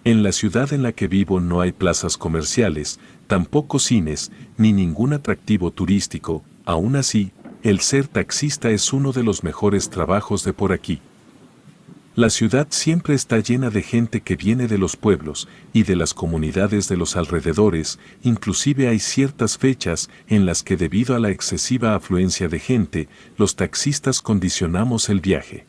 En la ciudad en la que vivo no hay plazas comerciales, tampoco cines, ni ningún atractivo turístico. Aún así, el ser taxista es uno de los mejores trabajos de por aquí. La ciudad siempre está llena de gente que viene de los pueblos y de las comunidades de los alrededores, inclusive hay ciertas fechas en las que debido a la excesiva afluencia de gente, los taxistas condicionamos el viaje.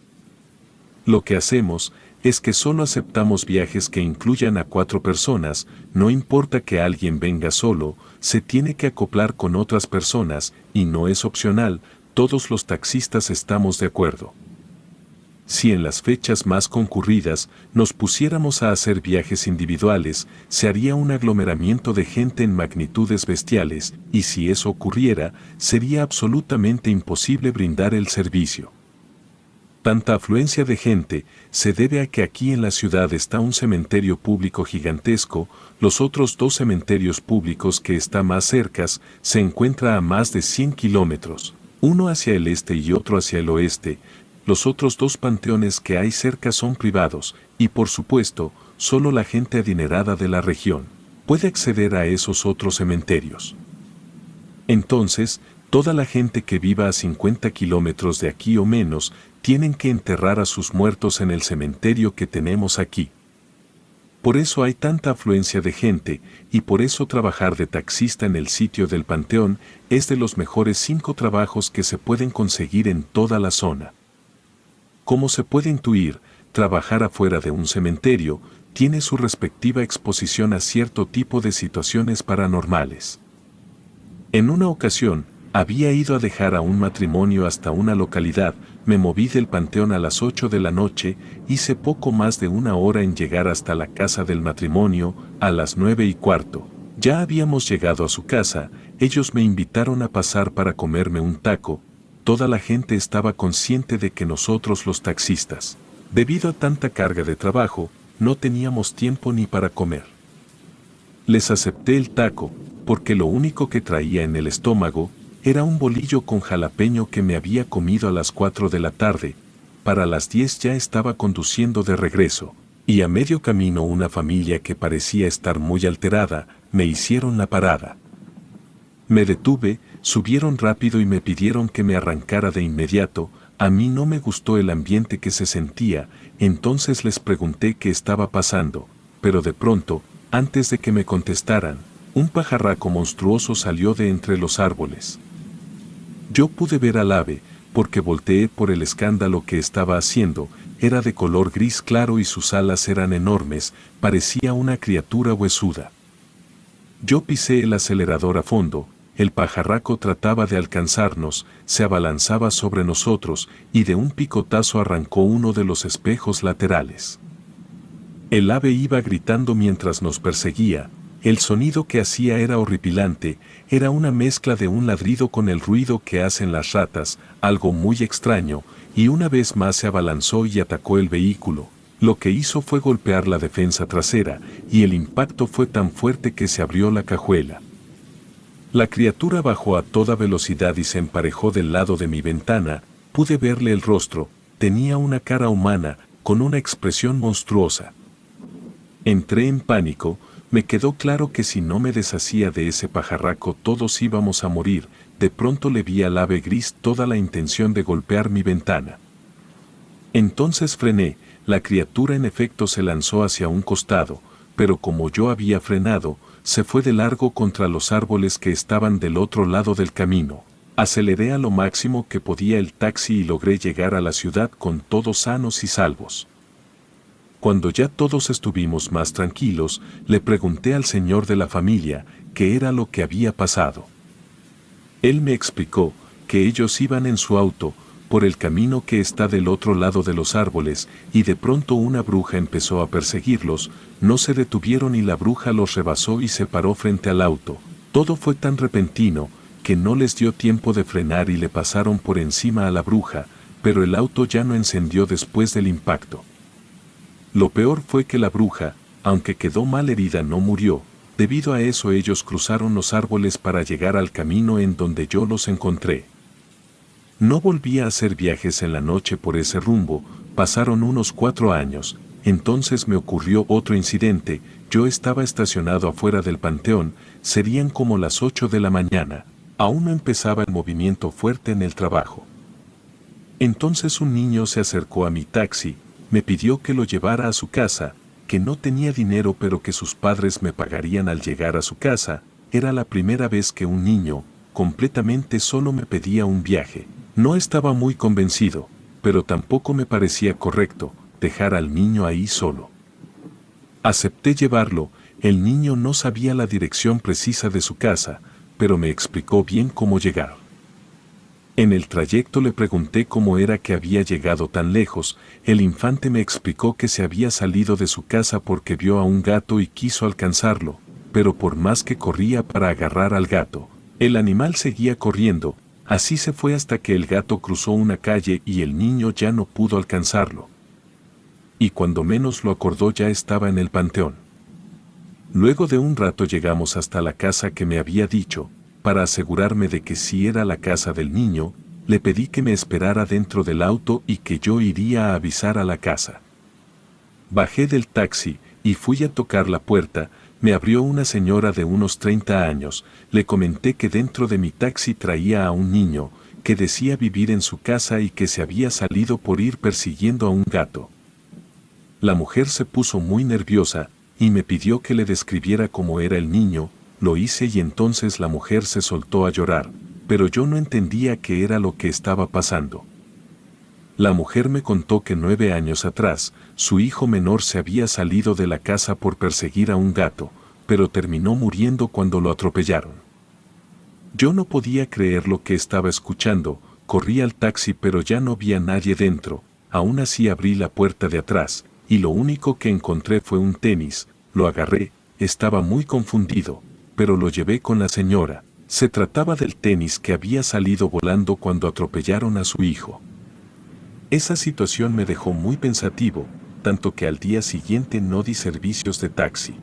Lo que hacemos es que solo aceptamos viajes que incluyan a 4 personas, no importa que alguien venga solo, se tiene que acoplar con otras personas y no es opcional, todos los taxistas estamos de acuerdo. Si en las fechas más concurridas nos pusiéramos a hacer viajes individuales, se haría un aglomeramiento de gente en magnitudes bestiales, y si eso ocurriera, sería absolutamente imposible brindar el servicio. Tanta afluencia de gente se debe a que aquí en la ciudad está un cementerio público gigantesco, los otros 2 cementerios públicos que están más cercas se encuentran a más de 100 kilómetros, uno hacia el este y otro hacia el oeste. Los otros 2 panteones que hay cerca son privados, y por supuesto, solo la gente adinerada de la región puede acceder a esos otros cementerios. Entonces, toda la gente que viva a 50 kilómetros de aquí o menos, tienen que enterrar a sus muertos en el cementerio que tenemos aquí. Por eso hay tanta afluencia de gente, y por eso trabajar de taxista en el sitio del panteón es de los mejores 5 trabajos que se pueden conseguir en toda la zona. Como se puede intuir, trabajar afuera de un cementerio tiene su respectiva exposición a cierto tipo de situaciones paranormales. En una ocasión, había ido a dejar a un matrimonio hasta una localidad, me moví del panteón a las 8 de la noche, hice poco más de 1 hora en llegar hasta la casa del matrimonio, a las 9:15. Ya habíamos llegado a su casa, ellos me invitaron a pasar para comerme un taco. Toda la gente estaba consciente de que nosotros los taxistas, debido a tanta carga de trabajo, no teníamos tiempo ni para comer. Les acepté el taco, porque lo único que traía en el estómago era un bolillo con jalapeño que me había comido a las 4 de la tarde. Para las 10 ya estaba conduciendo de regreso, y a medio camino una familia que parecía estar muy alterada, me hicieron la parada. Me detuve, subieron rápido y me pidieron que me arrancara de inmediato. A mí no me gustó el ambiente que se sentía, entonces les pregunté qué estaba pasando, pero de pronto, antes de que me contestaran, un pajarraco monstruoso salió de entre los árboles. Yo pude ver al ave, porque volteé por el escándalo que estaba haciendo, era de color gris claro y sus alas eran enormes, parecía una criatura huesuda. Yo pisé el acelerador a fondo, el pajarraco trataba de alcanzarnos, se abalanzaba sobre nosotros y de un picotazo arrancó uno de los espejos laterales. El ave iba gritando mientras nos perseguía, el sonido que hacía era horripilante, era una mezcla de un ladrido con el ruido que hacen las ratas, algo muy extraño, y una vez más se abalanzó y atacó el vehículo. Lo que hizo fue golpear la defensa trasera, y el impacto fue tan fuerte que se abrió la cajuela. La criatura bajó a toda velocidad y se emparejó del lado de mi ventana, pude verle el rostro, tenía una cara humana, con una expresión monstruosa. Entré en pánico, me quedó claro que si no me deshacía de ese pajarraco todos íbamos a morir, de pronto le vi al ave gris toda la intención de golpear mi ventana. Entonces frené, la criatura en efecto se lanzó hacia un costado, pero como yo había frenado, se fue de largo contra los árboles que estaban del otro lado del camino. Aceleré a lo máximo que podía el taxi y logré llegar a la ciudad con todos sanos y salvos. Cuando ya todos estuvimos más tranquilos, le pregunté al señor de la familia qué era lo que había pasado. Él me explicó que ellos iban en su auto, por el camino que está del otro lado de los árboles, y de pronto una bruja empezó a perseguirlos, no se detuvieron y la bruja los rebasó y se paró frente al auto. Todo fue tan repentino, que no les dio tiempo de frenar y le pasaron por encima a la bruja, pero el auto ya no encendió después del impacto. Lo peor fue que la bruja, aunque quedó mal herida, no murió. Debido a eso ellos cruzaron los árboles para llegar al camino en donde yo los encontré. No volví a hacer viajes en la noche por ese rumbo, pasaron unos 4 años, Entonces me ocurrió otro incidente. Yo estaba estacionado afuera del panteón, serían como las 8 de la mañana. Aún no empezaba el movimiento fuerte en el trabajo. Entonces un niño se acercó a mi taxi, me pidió que lo llevara a su casa, que no tenía dinero pero que sus padres me pagarían al llegar a su casa. Era la primera vez que un niño, completamente solo, me pedía un viaje. No estaba muy convencido, pero tampoco me parecía correcto dejar al niño ahí solo. Acepté llevarlo. El niño no sabía la dirección precisa de su casa, pero me explicó bien cómo llegar. En el trayecto le pregunté cómo era que había llegado tan lejos. El infante me explicó que se había salido de su casa porque vio a un gato y quiso alcanzarlo, pero por más que corría para agarrar al gato, el animal seguía corriendo. Así se fue hasta que el gato cruzó una calle y el niño ya no pudo alcanzarlo. Y cuando menos lo acordó ya estaba en el panteón. Luego de un rato llegamos hasta la casa que me había dicho. Para asegurarme de que sí era la casa del niño, le pedí que me esperara dentro del auto y que yo iría a avisar a la casa. Bajé del taxi y fui a tocar la puerta. Me abrió una señora de unos 30 años. Le comenté que dentro de mi taxi traía a un niño, que decía vivir en su casa y que se había salido por ir persiguiendo a un gato. La mujer se puso muy nerviosa y me pidió que le describiera cómo era el niño. Lo hice y entonces la mujer se soltó a llorar, pero yo no entendía qué era lo que estaba pasando. La mujer me contó que 9 años atrás, su hijo menor se había salido de la casa por perseguir a un gato, pero terminó muriendo cuando lo atropellaron. Yo no podía creer lo que estaba escuchando. Corrí al taxi pero ya no vi a nadie dentro. Aún así abrí la puerta de atrás, y lo único que encontré fue un tenis. Lo agarré, estaba muy confundido, pero lo llevé con la señora. Se trataba del tenis que había salido volando cuando atropellaron a su hijo. Esa situación me dejó muy pensativo, tanto que al día siguiente no di servicios de taxi.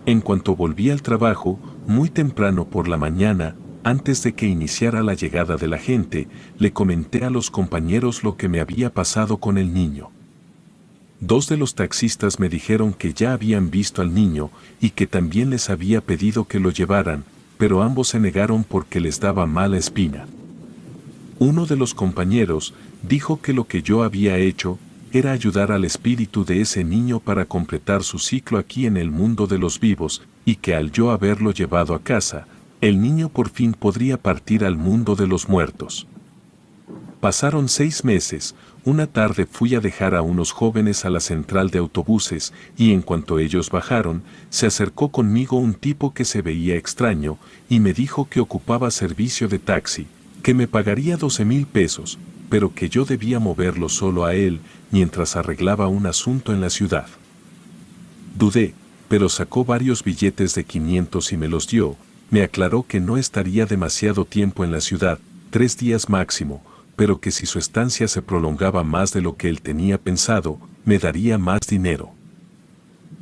En cuanto volví al trabajo, muy temprano por la mañana, antes de que iniciara la llegada de la gente, le comenté a los compañeros lo que me había pasado con el niño. 2 de los taxistas me dijeron que ya habían visto al niño y que también les había pedido que lo llevaran, pero ambos se negaron porque les daba mala espina. Uno de los compañeros dijo que lo que yo había hecho era ayudar al espíritu de ese niño para completar su ciclo aquí en el mundo de los vivos, y que al yo haberlo llevado a casa, el niño por fin podría partir al mundo de los muertos. Pasaron 6 meses. Una tarde fui a dejar a unos jóvenes a la central de autobuses y en cuanto ellos bajaron, se acercó conmigo un tipo que se veía extraño y me dijo que ocupaba servicio de taxi, que me pagaría 12,000 pesos, pero que yo debía moverlo solo a él mientras arreglaba un asunto en la ciudad. Dudé, pero sacó varios billetes de 500 y me los dio. Me aclaró que no estaría demasiado tiempo en la ciudad, 3 días máximo, pero que si su estancia se prolongaba más de lo que él tenía pensado, me daría más dinero.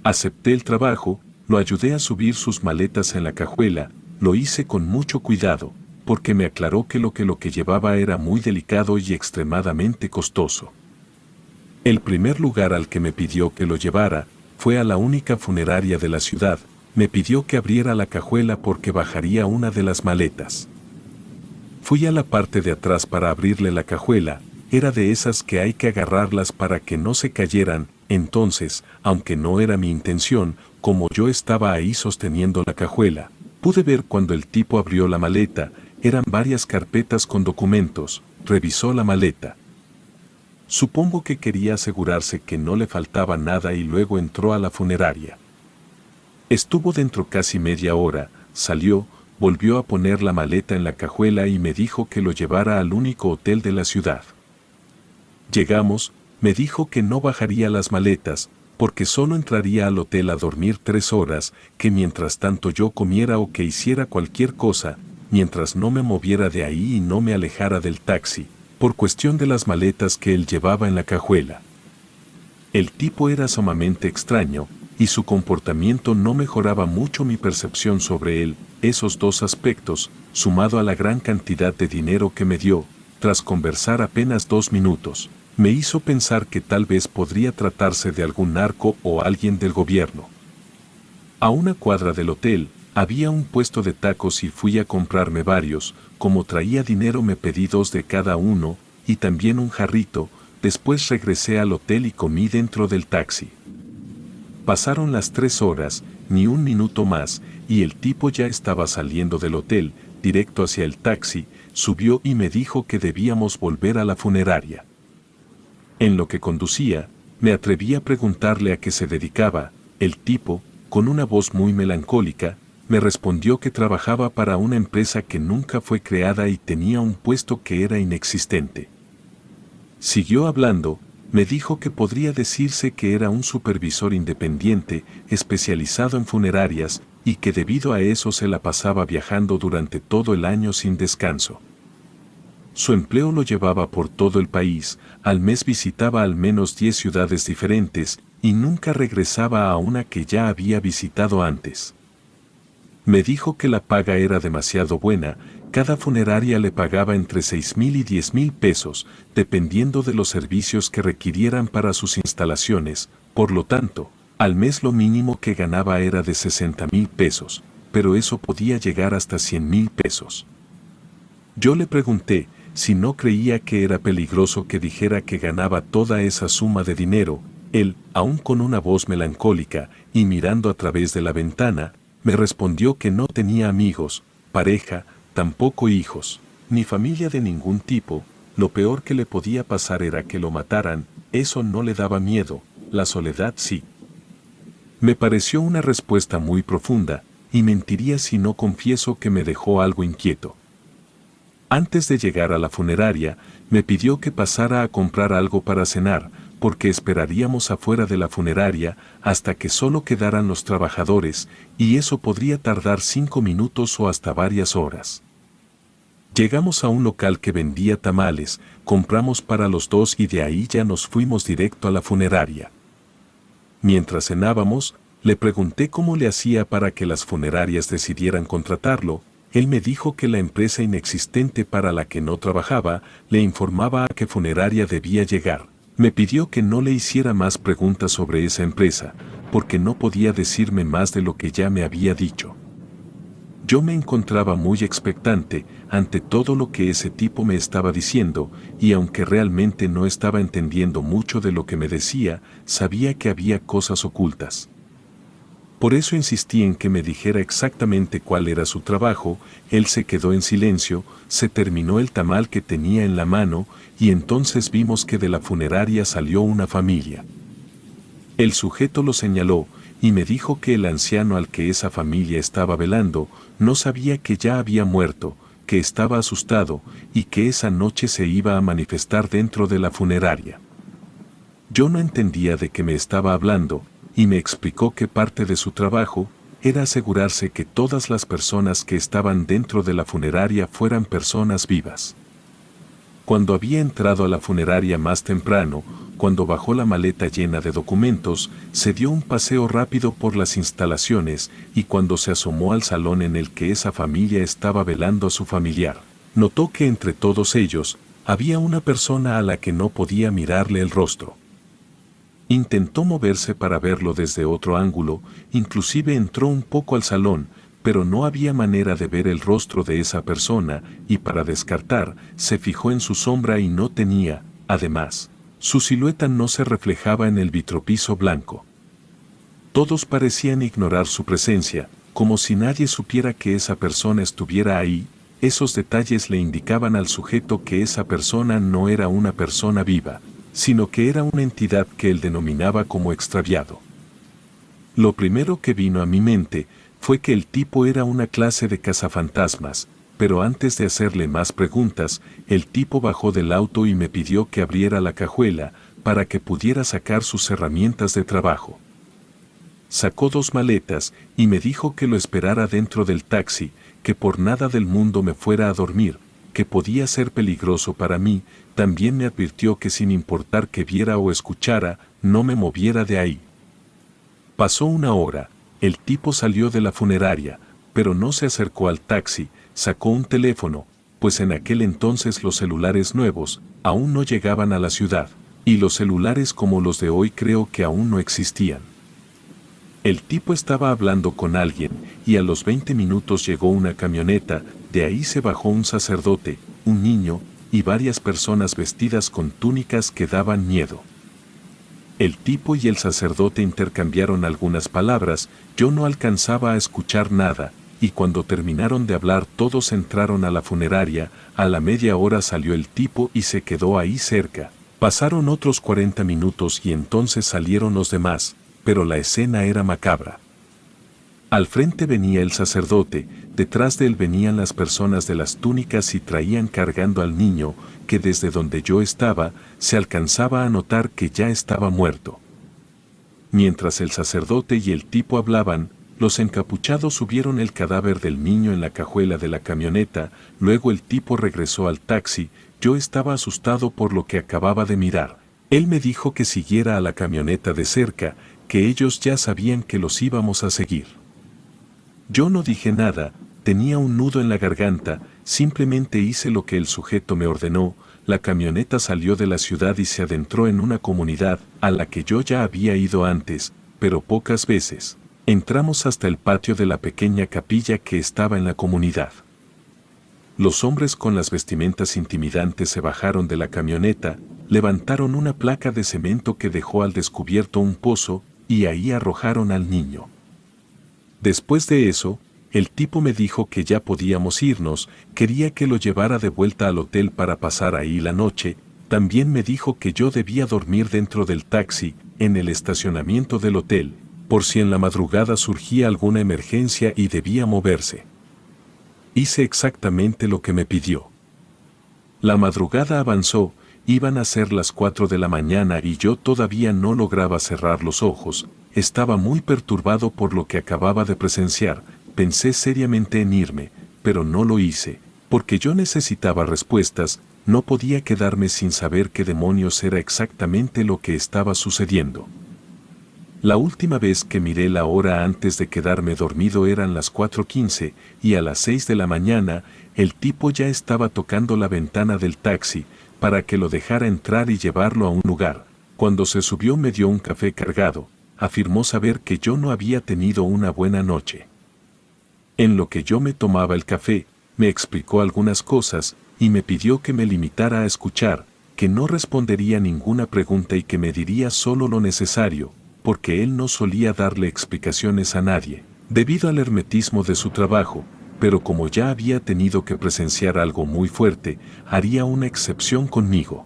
Acepté el trabajo, lo ayudé a subir sus maletas en la cajuela, lo hice con mucho cuidado, porque me aclaró que lo que llevaba era muy delicado y extremadamente costoso. El primer lugar al que me pidió que lo llevara fue a la única funeraria de la ciudad. Me pidió que abriera la cajuela porque bajaría una de las maletas. Fui a la parte de atrás para abrirle la cajuela. Era de esas que hay que agarrarlas para que no se cayeran. Entonces, aunque no era mi intención, como yo estaba ahí sosteniendo la cajuela, pude ver cuando el tipo abrió la maleta. Eran varias carpetas con documentos. Revisó la maleta. Supongo que quería asegurarse que no le faltaba nada y luego entró a la funeraria. Estuvo dentro casi media hora, salió, volvió a poner la maleta en la cajuela y me dijo que lo llevara al único hotel de la ciudad. Llegamos, me dijo que no bajaría las maletas, porque solo entraría al hotel a dormir 3 horas, que mientras tanto yo comiera o que hiciera cualquier cosa, mientras no me moviera de ahí y no me alejara del taxi, por cuestión de las maletas que él llevaba en la cajuela. El tipo era sumamente extraño, y su comportamiento no mejoraba mucho mi percepción sobre él. Esos 2 aspectos, sumado a la gran cantidad de dinero que me dio, tras conversar apenas 2 minutos, Me hizo pensar que tal vez podría tratarse de algún narco o alguien del gobierno. A una cuadra del hotel, había un puesto de tacos y fui a comprarme varios. Como traía dinero me pedí 2 de cada uno, y también un jarrito. Después regresé al hotel y comí dentro del taxi. Pasaron las 3 horas, ni un minuto más, y el tipo ya estaba saliendo del hotel, directo hacia el taxi, subió y me dijo que debíamos volver a la funeraria. En lo que conducía, me atreví a preguntarle a qué se dedicaba. El tipo, con una voz muy melancólica, me respondió que trabajaba para una empresa que nunca fue creada y tenía un puesto que era inexistente. Siguió hablando, me dijo que podría decirse que era un supervisor independiente, especializado en funerarias, y que debido a eso se la pasaba viajando durante todo el año sin descanso. Su empleo lo llevaba por todo el país, al mes visitaba al menos 10 ciudades diferentes, y nunca regresaba a una que ya había visitado antes. Me dijo que la paga era demasiado buena, cada funeraria le pagaba entre 6,000 y 10,000 pesos, dependiendo de los servicios que requirieran para sus instalaciones, por lo tanto, al mes lo mínimo que ganaba era de 60,000 pesos, pero eso podía llegar hasta 100,000 pesos. Yo le pregunté si no creía que era peligroso que dijera que ganaba toda esa suma de dinero. Él, aún con una voz melancólica y mirando a través de la ventana, me respondió que no tenía amigos, pareja, tampoco hijos, ni familia de ningún tipo. Lo peor que le podía pasar era que lo mataran. Eso no le daba miedo, la soledad sí. Me pareció una respuesta muy profunda, y mentiría si no confieso que me dejó algo inquieto. Antes de llegar a la funeraria, me pidió que pasara a comprar algo para cenar, porque esperaríamos afuera de la funeraria hasta que solo quedaran los trabajadores, y eso podría tardar 5 minutos o hasta varias horas. Llegamos a un local que vendía tamales, compramos para los dos y de ahí ya nos fuimos directo a la funeraria. Mientras cenábamos, le pregunté cómo le hacía para que las funerarias decidieran contratarlo. Él me dijo que la empresa inexistente para la que no trabajaba le informaba a qué funeraria debía llegar. Me pidió que no le hiciera más preguntas sobre esa empresa, porque no podía decirme más de lo que ya me había dicho. Yo me encontraba muy expectante ante todo lo que ese tipo me estaba diciendo, y aunque realmente no estaba entendiendo mucho de lo que me decía, sabía que había cosas ocultas. Por eso insistí en que me dijera exactamente cuál era su trabajo. Él se quedó en silencio, se terminó el tamal que tenía en la mano, y entonces vimos que de la funeraria salió una familia. El sujeto lo señaló, y me dijo que el anciano al que esa familia estaba velando, no sabía que ya había muerto, que estaba asustado, y que esa noche se iba a manifestar dentro de la funeraria. Yo no entendía de qué me estaba hablando, y me explicó que parte de su trabajo era asegurarse que todas las personas que estaban dentro de la funeraria fueran personas vivas. Cuando había entrado a la funeraria más temprano, cuando bajó la maleta llena de documentos, se dio un paseo rápido por las instalaciones y cuando se asomó al salón en el que esa familia estaba velando a su familiar, notó que entre todos ellos había una persona a la que no podía mirarle el rostro. Intentó moverse para verlo desde otro ángulo, inclusive entró un poco al salón, pero no había manera de ver el rostro de esa persona, y para descartar, se fijó en su sombra y no tenía, además, su silueta no se reflejaba en el vitropiso blanco. Todos parecían ignorar su presencia, como si nadie supiera que esa persona estuviera ahí. Esos detalles le indicaban al sujeto que esa persona no era una persona viva, sino que era una entidad que él denominaba como extraviado. Lo primero que vino a mi mente fue que el tipo era una clase de cazafantasmas, pero antes de hacerle más preguntas, el tipo bajó del auto y me pidió que abriera la cajuela para que pudiera sacar sus herramientas de trabajo. Sacó 2 maletas y me dijo que lo esperara dentro del taxi, que por nada del mundo me fuera a dormir, que podía ser peligroso para mí. También me advirtió que sin importar que viera o escuchara, no me moviera de ahí. Pasó 1 hora, el tipo salió de la funeraria, pero no se acercó al taxi, sacó un teléfono, pues en aquel entonces los celulares nuevos aún no llegaban a la ciudad. y los celulares como los de hoy creo que aún no existían. El tipo estaba hablando con alguien, y a los 20 minutos llegó una camioneta, de ahí se bajó un sacerdote, un niño, y varias personas vestidas con túnicas que daban miedo. El tipo y el sacerdote intercambiaron algunas palabras, yo no alcanzaba a escuchar nada, y cuando terminaron de hablar todos entraron a la funeraria, a la media hora salió el tipo y se quedó ahí cerca. Pasaron otros 40 minutos y entonces salieron los demás, pero la escena era macabra. Al frente venía el sacerdote, detrás de él venían las personas de las túnicas y traían cargando al niño, que desde donde yo estaba, se alcanzaba a notar que ya estaba muerto. Mientras el sacerdote y el tipo hablaban, los encapuchados subieron el cadáver del niño en la cajuela de la camioneta, luego el tipo regresó al taxi, yo estaba asustado por lo que acababa de mirar. Él me dijo que siguiera a la camioneta de cerca, que ellos ya sabían que los íbamos a seguir. Yo no dije nada, tenía un nudo en la garganta, simplemente hice lo que el sujeto me ordenó, la camioneta salió de la ciudad y se adentró en una comunidad a la que yo ya había ido antes, pero pocas veces. Entramos hasta el patio de la pequeña capilla que estaba en la comunidad. Los hombres con las vestimentas intimidantes se bajaron de la camioneta, levantaron una placa de cemento que dejó al descubierto un pozo, y ahí arrojaron al niño. Después de eso, el tipo me dijo que ya podíamos irnos, quería que lo llevara de vuelta al hotel para pasar ahí la noche, también me dijo que yo debía dormir dentro del taxi, en el estacionamiento del hotel, por si en la madrugada surgía alguna emergencia y debía moverse. Hice exactamente lo que me pidió. La madrugada avanzó, iban a ser las 4 de la mañana y yo todavía no lograba cerrar los ojos, estaba muy perturbado por lo que acababa de presenciar, pensé seriamente en irme, pero no lo hice, porque yo necesitaba respuestas, no podía quedarme sin saber qué demonios era exactamente lo que estaba sucediendo. La última vez que miré la hora antes de quedarme dormido eran las 4:15 y a las 6 de la mañana el tipo ya estaba tocando la ventana del taxi para que lo dejara entrar y llevarlo a un lugar. Cuando se subió me dio un café cargado, afirmó saber que yo no había tenido una buena noche. En lo que yo me tomaba el café, me explicó algunas cosas y me pidió que me limitara a escuchar, que no respondería ninguna pregunta y que me diría solo lo necesario, porque él no solía darle explicaciones a nadie, debido al hermetismo de su trabajo, pero como ya había tenido que presenciar algo muy fuerte, haría una excepción conmigo.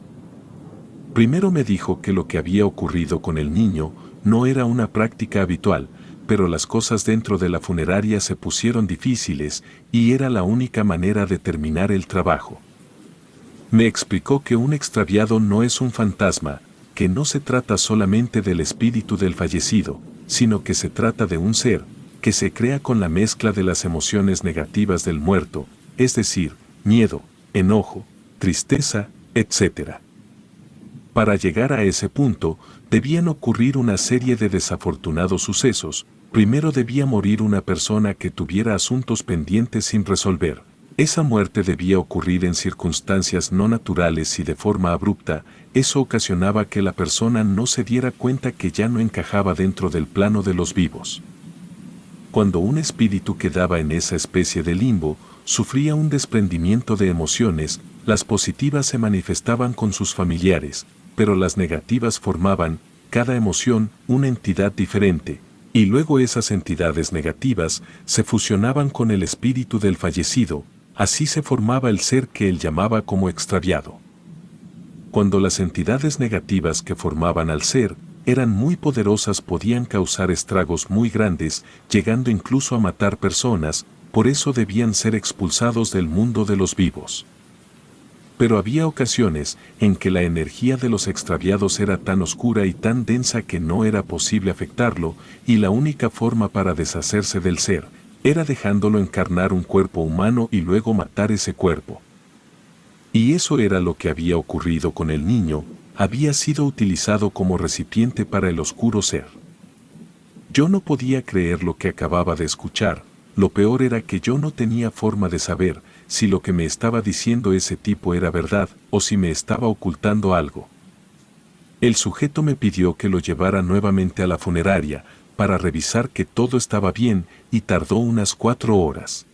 Primero me dijo que lo que había ocurrido con el niño no era una práctica habitual, pero las cosas dentro de la funeraria se pusieron difíciles y era la única manera de terminar el trabajo. Me explicó que un extraviado no es un fantasma, que no se trata solamente del espíritu del fallecido, sino que se trata de un ser, que se crea con la mezcla de las emociones negativas del muerto, es decir, miedo, enojo, tristeza, etc. Para llegar a ese punto, debían ocurrir una serie de desafortunados sucesos. Primero debía morir una persona que tuviera asuntos pendientes sin resolver. Esa muerte debía ocurrir en circunstancias no naturales y de forma abrupta. Eso ocasionaba que la persona no se diera cuenta que ya no encajaba dentro del plano de los vivos. Cuando un espíritu quedaba en esa especie de limbo, sufría un desprendimiento de emociones, las positivas se manifestaban con sus familiares, pero las negativas formaban, cada emoción, una entidad diferente, y luego esas entidades negativas se fusionaban con el espíritu del fallecido, así se formaba el ser que él llamaba como extraviado. Cuando las entidades negativas que formaban al ser eran muy poderosas podían causar estragos muy grandes, llegando incluso a matar personas, por eso debían ser expulsados del mundo de los vivos. Pero había ocasiones en que la energía de los extraviados era tan oscura y tan densa que no era posible afectarlo, y la única forma para deshacerse del ser era dejándolo encarnar un cuerpo humano y luego matar ese cuerpo. Y eso era lo que había ocurrido con el niño, había sido utilizado como recipiente para el oscuro ser. Yo no podía creer lo que acababa de escuchar, lo peor era que yo no tenía forma de saber si lo que me estaba diciendo ese tipo era verdad o si me estaba ocultando algo. El sujeto me pidió que lo llevara nuevamente a la funeraria para revisar que todo estaba bien y tardó unas 4 horas.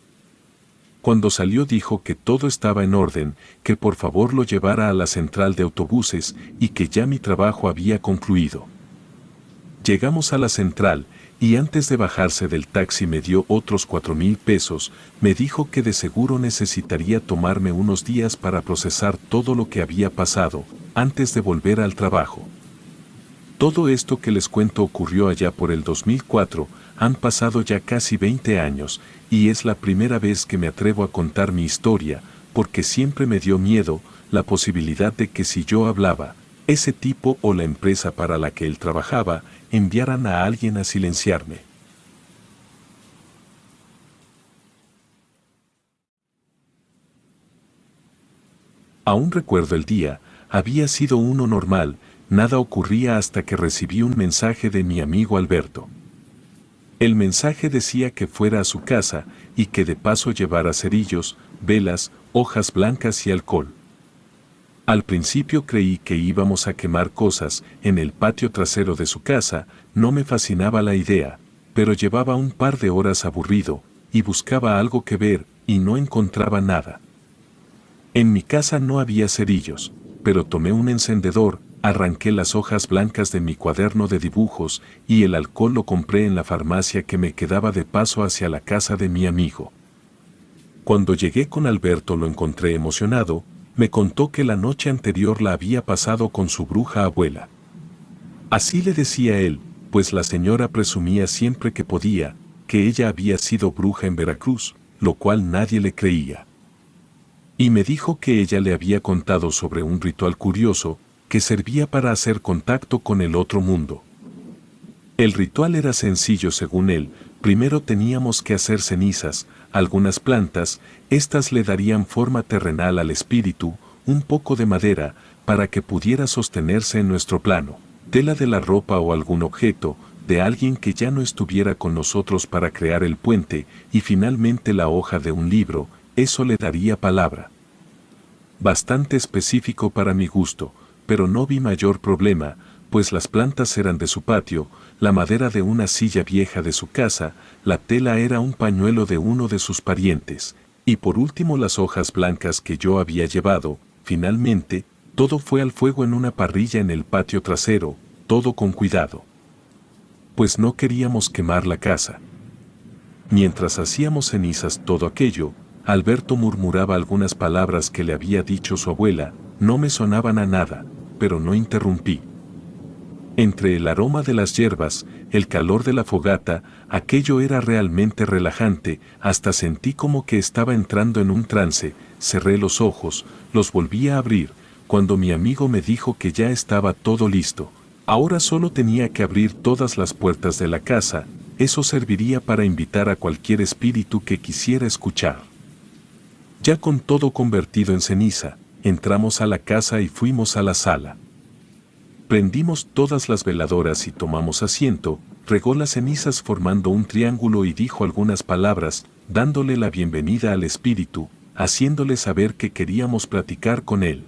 Cuando salió dijo que todo estaba en orden, que por favor lo llevara a la central de autobuses y que ya mi trabajo había concluido. Llegamos a la central y antes de bajarse del taxi me dio otros 4,000 pesos, me dijo que de seguro necesitaría tomarme unos días para procesar todo lo que había pasado antes de volver al trabajo. Todo esto que les cuento ocurrió allá por el 2004, han pasado ya casi 20 años, y es la primera vez que me atrevo a contar mi historia, porque siempre me dio miedo la posibilidad de que si yo hablaba, ese tipo o la empresa para la que él trabajaba, enviaran a alguien a silenciarme. Aún recuerdo el día, había sido uno normal, nada ocurría hasta que recibí un mensaje de mi amigo Alberto. El mensaje decía que fuera a su casa y que de paso llevara cerillos, velas, hojas blancas y alcohol. Al principio creí que íbamos a quemar cosas en el patio trasero de su casa, no me fascinaba la idea, pero llevaba un par de horas aburrido y buscaba algo que ver y no encontraba nada. En mi casa no había cerillos, pero tomé un encendedor, arranqué las hojas blancas de mi cuaderno de dibujos y el alcohol lo compré en la farmacia que me quedaba de paso hacia la casa de mi amigo. Cuando llegué con Alberto lo encontré emocionado, me contó que la noche anterior la había pasado con su bruja abuela. Así le decía él, pues la señora presumía siempre que podía, que ella había sido bruja en Veracruz, lo cual nadie le creía. Y me dijo que ella le había contado sobre un ritual curioso que servía para hacer contacto con el otro mundo. El ritual era sencillo según él, primero teníamos que hacer cenizas, algunas plantas, estas le darían forma terrenal al espíritu, un poco de madera, para que pudiera sostenerse en nuestro plano, tela de la ropa o algún objeto, de alguien que ya no estuviera con nosotros para crear el puente, y finalmente la hoja de un libro, eso le daría palabra. Bastante específico para mi gusto, pero no vi mayor problema, pues las plantas eran de su patio, la madera de una silla vieja de su casa, la tela era un pañuelo de uno de sus parientes, y por último las hojas blancas que yo había llevado. Finalmente, todo fue al fuego en una parrilla en el patio trasero, todo con cuidado. Pues no queríamos quemar la casa. Mientras hacíamos cenizas todo aquello, Alberto murmuraba algunas palabras que le había dicho su abuela, no me sonaban a nada, pero no interrumpí. Entre el aroma de las hierbas, el calor de la fogata, aquello era realmente relajante, hasta sentí como que estaba entrando en un trance, cerré los ojos, los volví a abrir, cuando mi amigo me dijo que ya estaba todo listo. Ahora solo tenía que abrir todas las puertas de la casa, eso serviría para invitar a cualquier espíritu que quisiera escuchar. Ya con todo convertido en ceniza, entramos a la casa y fuimos a la sala. Prendimos todas las veladoras y tomamos asiento, regó las cenizas formando un triángulo y dijo algunas palabras, dándole la bienvenida al espíritu, haciéndole saber que queríamos platicar con él.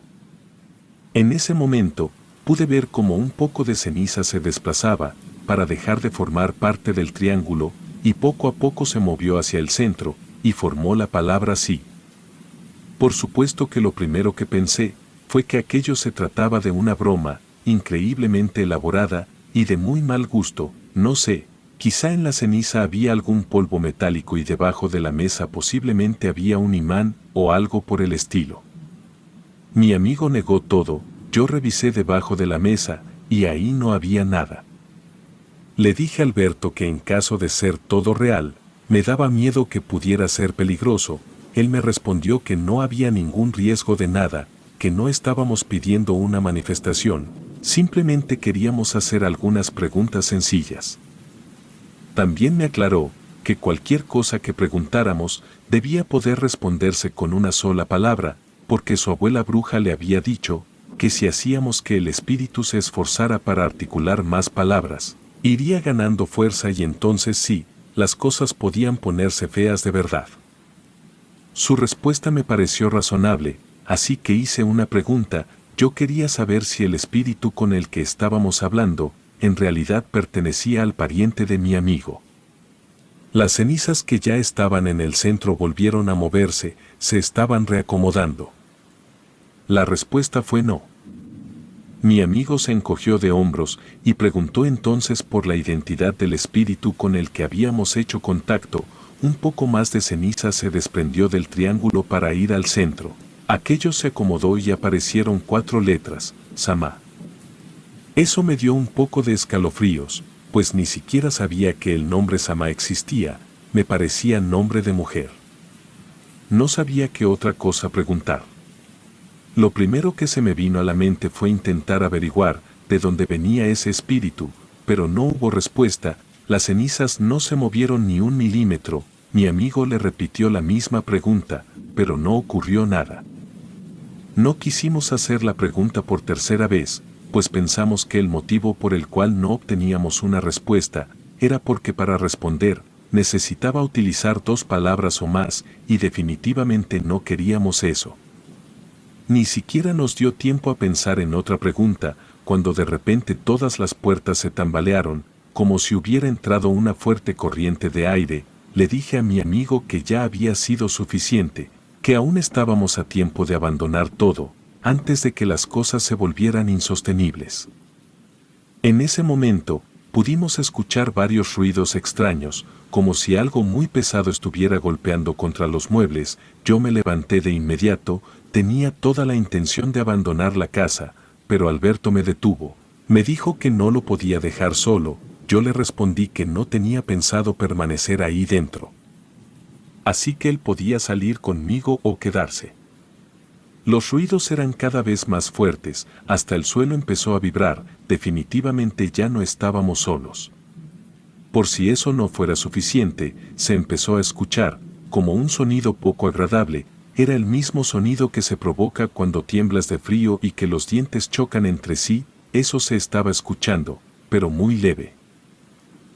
En ese momento, pude ver cómo un poco de ceniza se desplazaba, para dejar de formar parte del triángulo, y poco a poco se movió hacia el centro, y formó la palabra sí. Por supuesto que lo primero que pensé, fue que aquello se trataba de una broma, increíblemente elaborada, y de muy mal gusto, no sé, quizá en la ceniza había algún polvo metálico y debajo de la mesa posiblemente había un imán, o algo por el estilo. Mi amigo negó todo, yo revisé debajo de la mesa, y ahí no había nada. Le dije a Alberto que en caso de ser todo real, me daba miedo que pudiera ser peligroso. Él me respondió que no había ningún riesgo de nada, que no estábamos pidiendo una manifestación, simplemente queríamos hacer algunas preguntas sencillas. También me aclaró que cualquier cosa que preguntáramos debía poder responderse con una sola palabra, porque su abuela bruja le había dicho que si hacíamos que el espíritu se esforzara para articular más palabras, iría ganando fuerza y entonces sí, las cosas podían ponerse feas de verdad. Su respuesta me pareció razonable, así que hice una pregunta, Yo quería saber si el espíritu con el que estábamos hablando en realidad pertenecía al pariente de mi amigo. Las cenizas que ya estaban en el centro volvieron a moverse, se estaban reacomodando. La respuesta fue no. Mi amigo se encogió de hombros y preguntó entonces por la identidad del espíritu con el que habíamos hecho contacto. Un poco más de ceniza se desprendió del triángulo para ir al centro. Aquello se acomodó y aparecieron 4 letras, Sama. Eso me dio un poco de escalofríos, pues ni siquiera sabía que el nombre Sama existía, me parecía nombre de mujer. No sabía qué otra cosa preguntar. Lo primero que se me vino a la mente fue intentar averiguar de dónde venía ese espíritu, pero no hubo respuesta, las cenizas no se movieron ni un milímetro, mi amigo le repitió la misma pregunta, pero no ocurrió nada. No quisimos hacer la pregunta por tercera vez, pues pensamos que el motivo por el cual no obteníamos una respuesta era porque para responder necesitaba utilizar 2 palabras o más y definitivamente no queríamos eso. Ni siquiera nos dio tiempo a pensar en otra pregunta, cuando de repente todas las puertas se tambalearon, como si hubiera entrado una fuerte corriente de aire. Le dije a mi amigo que ya había sido suficiente, que aún estábamos a tiempo de abandonar todo, antes de que las cosas se volvieran insostenibles. En ese momento, pudimos escuchar varios ruidos extraños, como si algo muy pesado estuviera golpeando contra los muebles. Yo me levanté de inmediato, tenía toda la intención de abandonar la casa, pero Alberto me detuvo. Me dijo que no lo podía dejar solo. Yo le respondí que no tenía pensado permanecer ahí dentro. Así que él podía salir conmigo o quedarse. Los ruidos eran cada vez más fuertes, hasta el suelo empezó a vibrar. Definitivamente ya no estábamos solos. Por si eso no fuera suficiente, se empezó a escuchar, como un sonido poco agradable. Era el mismo sonido que se provoca cuando tiemblas de frío y que los dientes chocan entre sí. Eso se estaba escuchando, pero muy leve.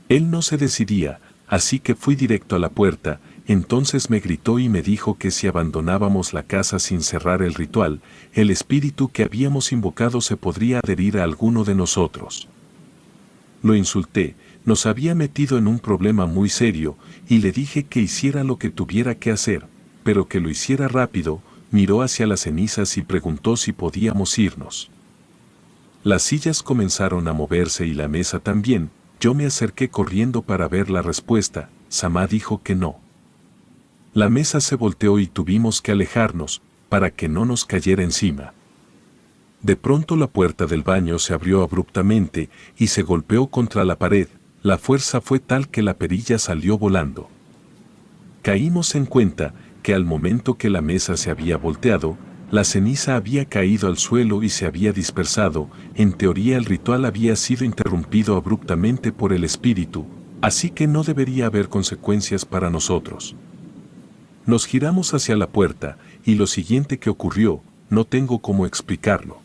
Él no se decidía, así que fui directo a la puerta. Entonces me gritó y me dijo que si abandonábamos la casa sin cerrar el ritual, el espíritu que habíamos invocado se podría adherir a alguno de nosotros. Lo insulté, nos había metido en un problema muy serio, y le dije que hiciera lo que tuviera que hacer, pero que lo hiciera rápido. Miró hacia las cenizas y preguntó si podíamos irnos. Las sillas comenzaron a moverse y la mesa también. Yo me acerqué corriendo para ver la respuesta. Sama dijo que no. La mesa se volteó y tuvimos que alejarnos, para que no nos cayera encima. De pronto la puerta del baño se abrió abruptamente y se golpeó contra la pared. La fuerza fue tal que la perilla salió volando. Caímos en cuenta que al momento que la mesa se había volteado, la ceniza había caído al suelo y se había dispersado. En teoría el ritual había sido interrumpido abruptamente por el espíritu, así que no debería haber consecuencias para nosotros. Nos giramos hacia la puerta, y lo siguiente que ocurrió, no tengo cómo explicarlo.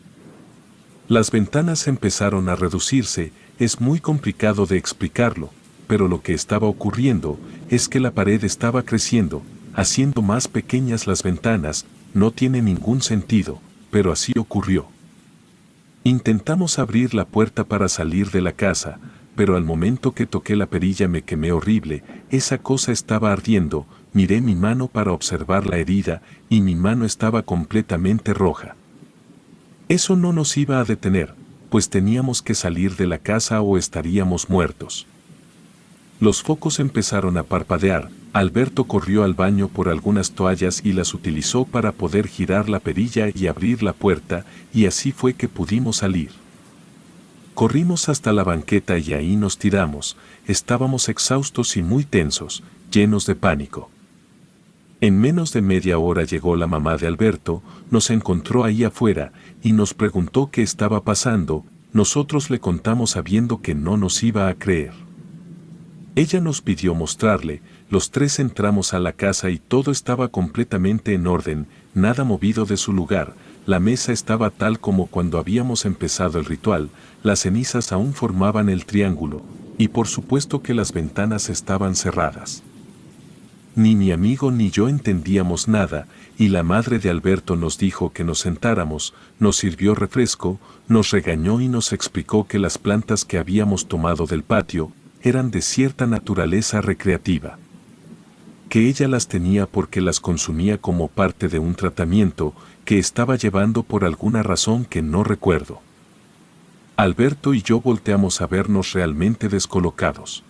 Las ventanas empezaron a reducirse. Es muy complicado de explicarlo, pero lo que estaba ocurriendo es que la pared estaba creciendo, haciendo más pequeñas las ventanas. No tiene ningún sentido, pero así ocurrió. Intentamos abrir la puerta para salir de la casa, pero al momento que toqué la perilla me quemé horrible. Esa cosa estaba ardiendo. Miré mi mano para observar la herida, y mi mano estaba completamente roja. Eso no nos iba a detener, pues teníamos que salir de la casa o estaríamos muertos. Los focos empezaron a parpadear. Alberto corrió al baño por algunas toallas y las utilizó para poder girar la perilla y abrir la puerta, y así fue que pudimos salir. Corrimos hasta la banqueta y ahí nos tiramos. Estábamos exhaustos y muy tensos, llenos de pánico. En menos de media hora llegó la mamá de Alberto, nos encontró ahí afuera y nos preguntó qué estaba pasando. Nosotros le contamos sabiendo que no nos iba a creer. Ella nos pidió mostrarle. Los 3 entramos a la casa y todo estaba completamente en orden, nada movido de su lugar. La mesa estaba tal como cuando habíamos empezado el ritual, las cenizas aún formaban el triángulo, y por supuesto que las ventanas estaban cerradas. Ni mi amigo ni yo entendíamos nada, y la madre de Alberto nos dijo que nos sentáramos, nos sirvió refresco, nos regañó y nos explicó que las plantas que habíamos tomado del patio eran de cierta naturaleza recreativa. Que ella las tenía porque las consumía como parte de un tratamiento que estaba llevando por alguna razón que no recuerdo. Alberto y yo volteamos a vernos realmente descolocados.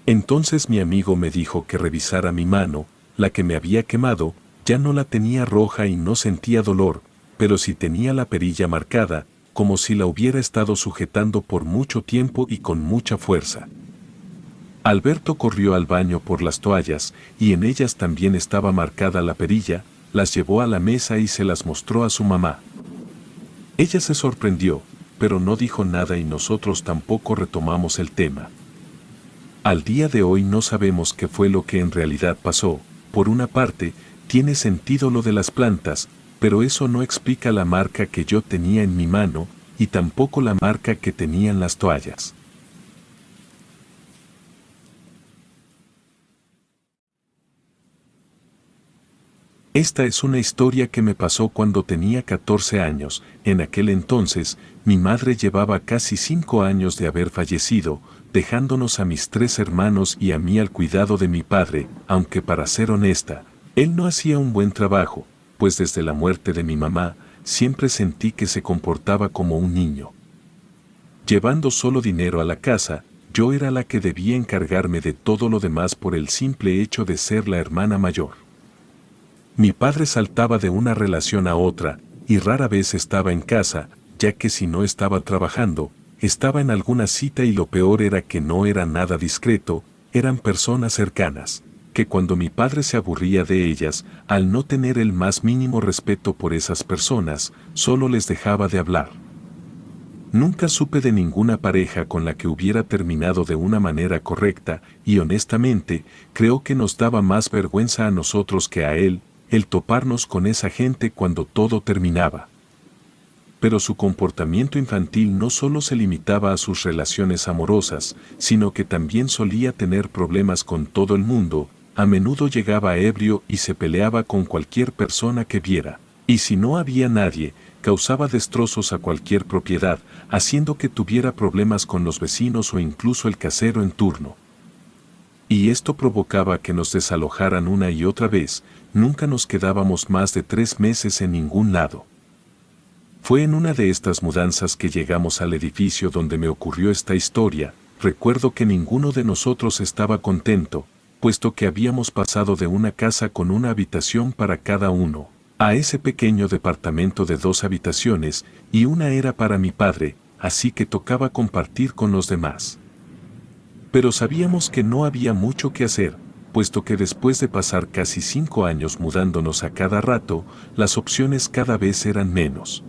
Entonces mi amigo me dijo que revisara mi mano, la que me había quemado, ya no la tenía roja y no sentía dolor, pero sí tenía la perilla marcada, como si la hubiera estado sujetando por mucho tiempo y con mucha fuerza. Alberto corrió al baño por las toallas, y en ellas también estaba marcada la perilla, las llevó a la mesa y se las mostró a su mamá. Ella se sorprendió, pero no dijo nada y nosotros tampoco retomamos el tema. Al día de hoy no sabemos qué fue lo que en realidad pasó. Por una parte, tiene sentido lo de las plantas, pero eso no explica la marca que yo tenía en mi mano, y tampoco la marca que tenían las toallas. Esta es una historia que me pasó cuando tenía 14 años. En aquel entonces, mi madre llevaba casi 5 años de haber fallecido, dejándonos a mis 3 hermanos y a mí al cuidado de mi padre, aunque para ser honesta, él no hacía un buen trabajo, pues desde la muerte de mi mamá, siempre sentí que se comportaba como un niño. Llevando solo dinero a la casa, yo era la que debía encargarme de todo lo demás por el simple hecho de ser la hermana mayor. Mi padre saltaba de una relación a otra, y rara vez estaba en casa, ya que si no estaba trabajando, estaba en alguna cita y lo peor era que no era nada discreto, eran personas cercanas, que cuando mi padre se aburría de ellas, al no tener el más mínimo respeto por esas personas, solo les dejaba de hablar. Nunca supe de ninguna pareja con la que hubiera terminado de una manera correcta, y honestamente, creo que nos daba más vergüenza a nosotros que a él, el toparnos con esa gente cuando todo terminaba. Pero su comportamiento infantil no solo se limitaba a sus relaciones amorosas, sino que también solía tener problemas con todo el mundo, a menudo llegaba ebrio y se peleaba con cualquier persona que viera, y si no había nadie, causaba destrozos a cualquier propiedad, haciendo que tuviera problemas con los vecinos o incluso el casero en turno. Y esto provocaba que nos desalojaran una y otra vez, nunca nos quedábamos más de 3 meses en ningún lado. Fue en una de estas mudanzas que llegamos al edificio donde me ocurrió esta historia. Recuerdo que ninguno de nosotros estaba contento, puesto que habíamos pasado de una casa con una habitación para cada uno, a ese pequeño departamento de 2 habitaciones, y una era para mi padre, así que tocaba compartir con los demás. Pero sabíamos que no había mucho que hacer, puesto que después de pasar casi 5 años mudándonos a cada rato, las opciones cada vez eran menos.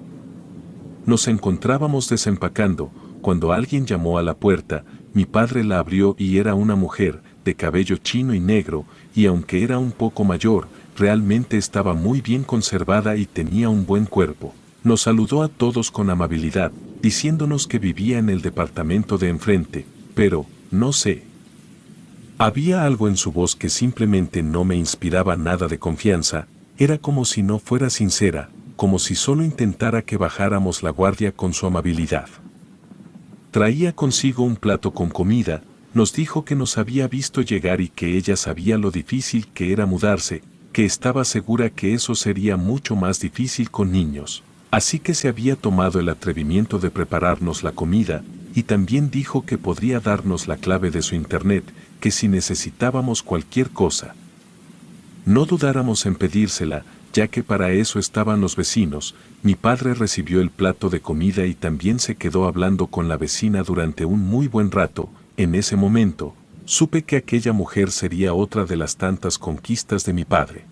Nos encontrábamos desempacando, cuando alguien llamó a la puerta, mi padre la abrió y era una mujer, de cabello chino y negro, y aunque era un poco mayor, realmente estaba muy bien conservada y tenía un buen cuerpo. Nos saludó a todos con amabilidad, diciéndonos que vivía en el departamento de enfrente, pero, no sé. Había algo en su voz que simplemente no me inspiraba nada de confianza, era como si no fuera sincera, como si solo intentara que bajáramos la guardia con su amabilidad. Traía consigo un plato con comida, nos dijo que nos había visto llegar y que ella sabía lo difícil que era mudarse, que estaba segura que eso sería mucho más difícil con niños. Así que se había tomado el atrevimiento de prepararnos la comida, y también dijo que podría darnos la clave de su internet, que si necesitábamos cualquier cosa, no dudáramos en pedírsela, ya que para eso estaban los vecinos. Mi padre recibió el plato de comida y también se quedó hablando con la vecina durante un muy buen rato. En ese momento, supe que aquella mujer sería otra de las tantas conquistas de mi padre.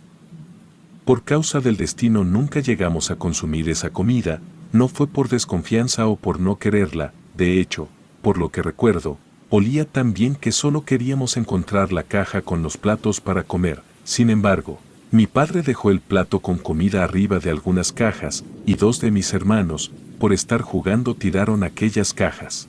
Por causa del destino nunca llegamos a consumir esa comida, no fue por desconfianza o por no quererla, de hecho, por lo que recuerdo, olía tan bien que solo queríamos encontrar la caja con los platos para comer. Sin embargo, mi padre dejó el plato con comida arriba de algunas cajas, y 2 de mis hermanos, por estar jugando, tiraron aquellas cajas.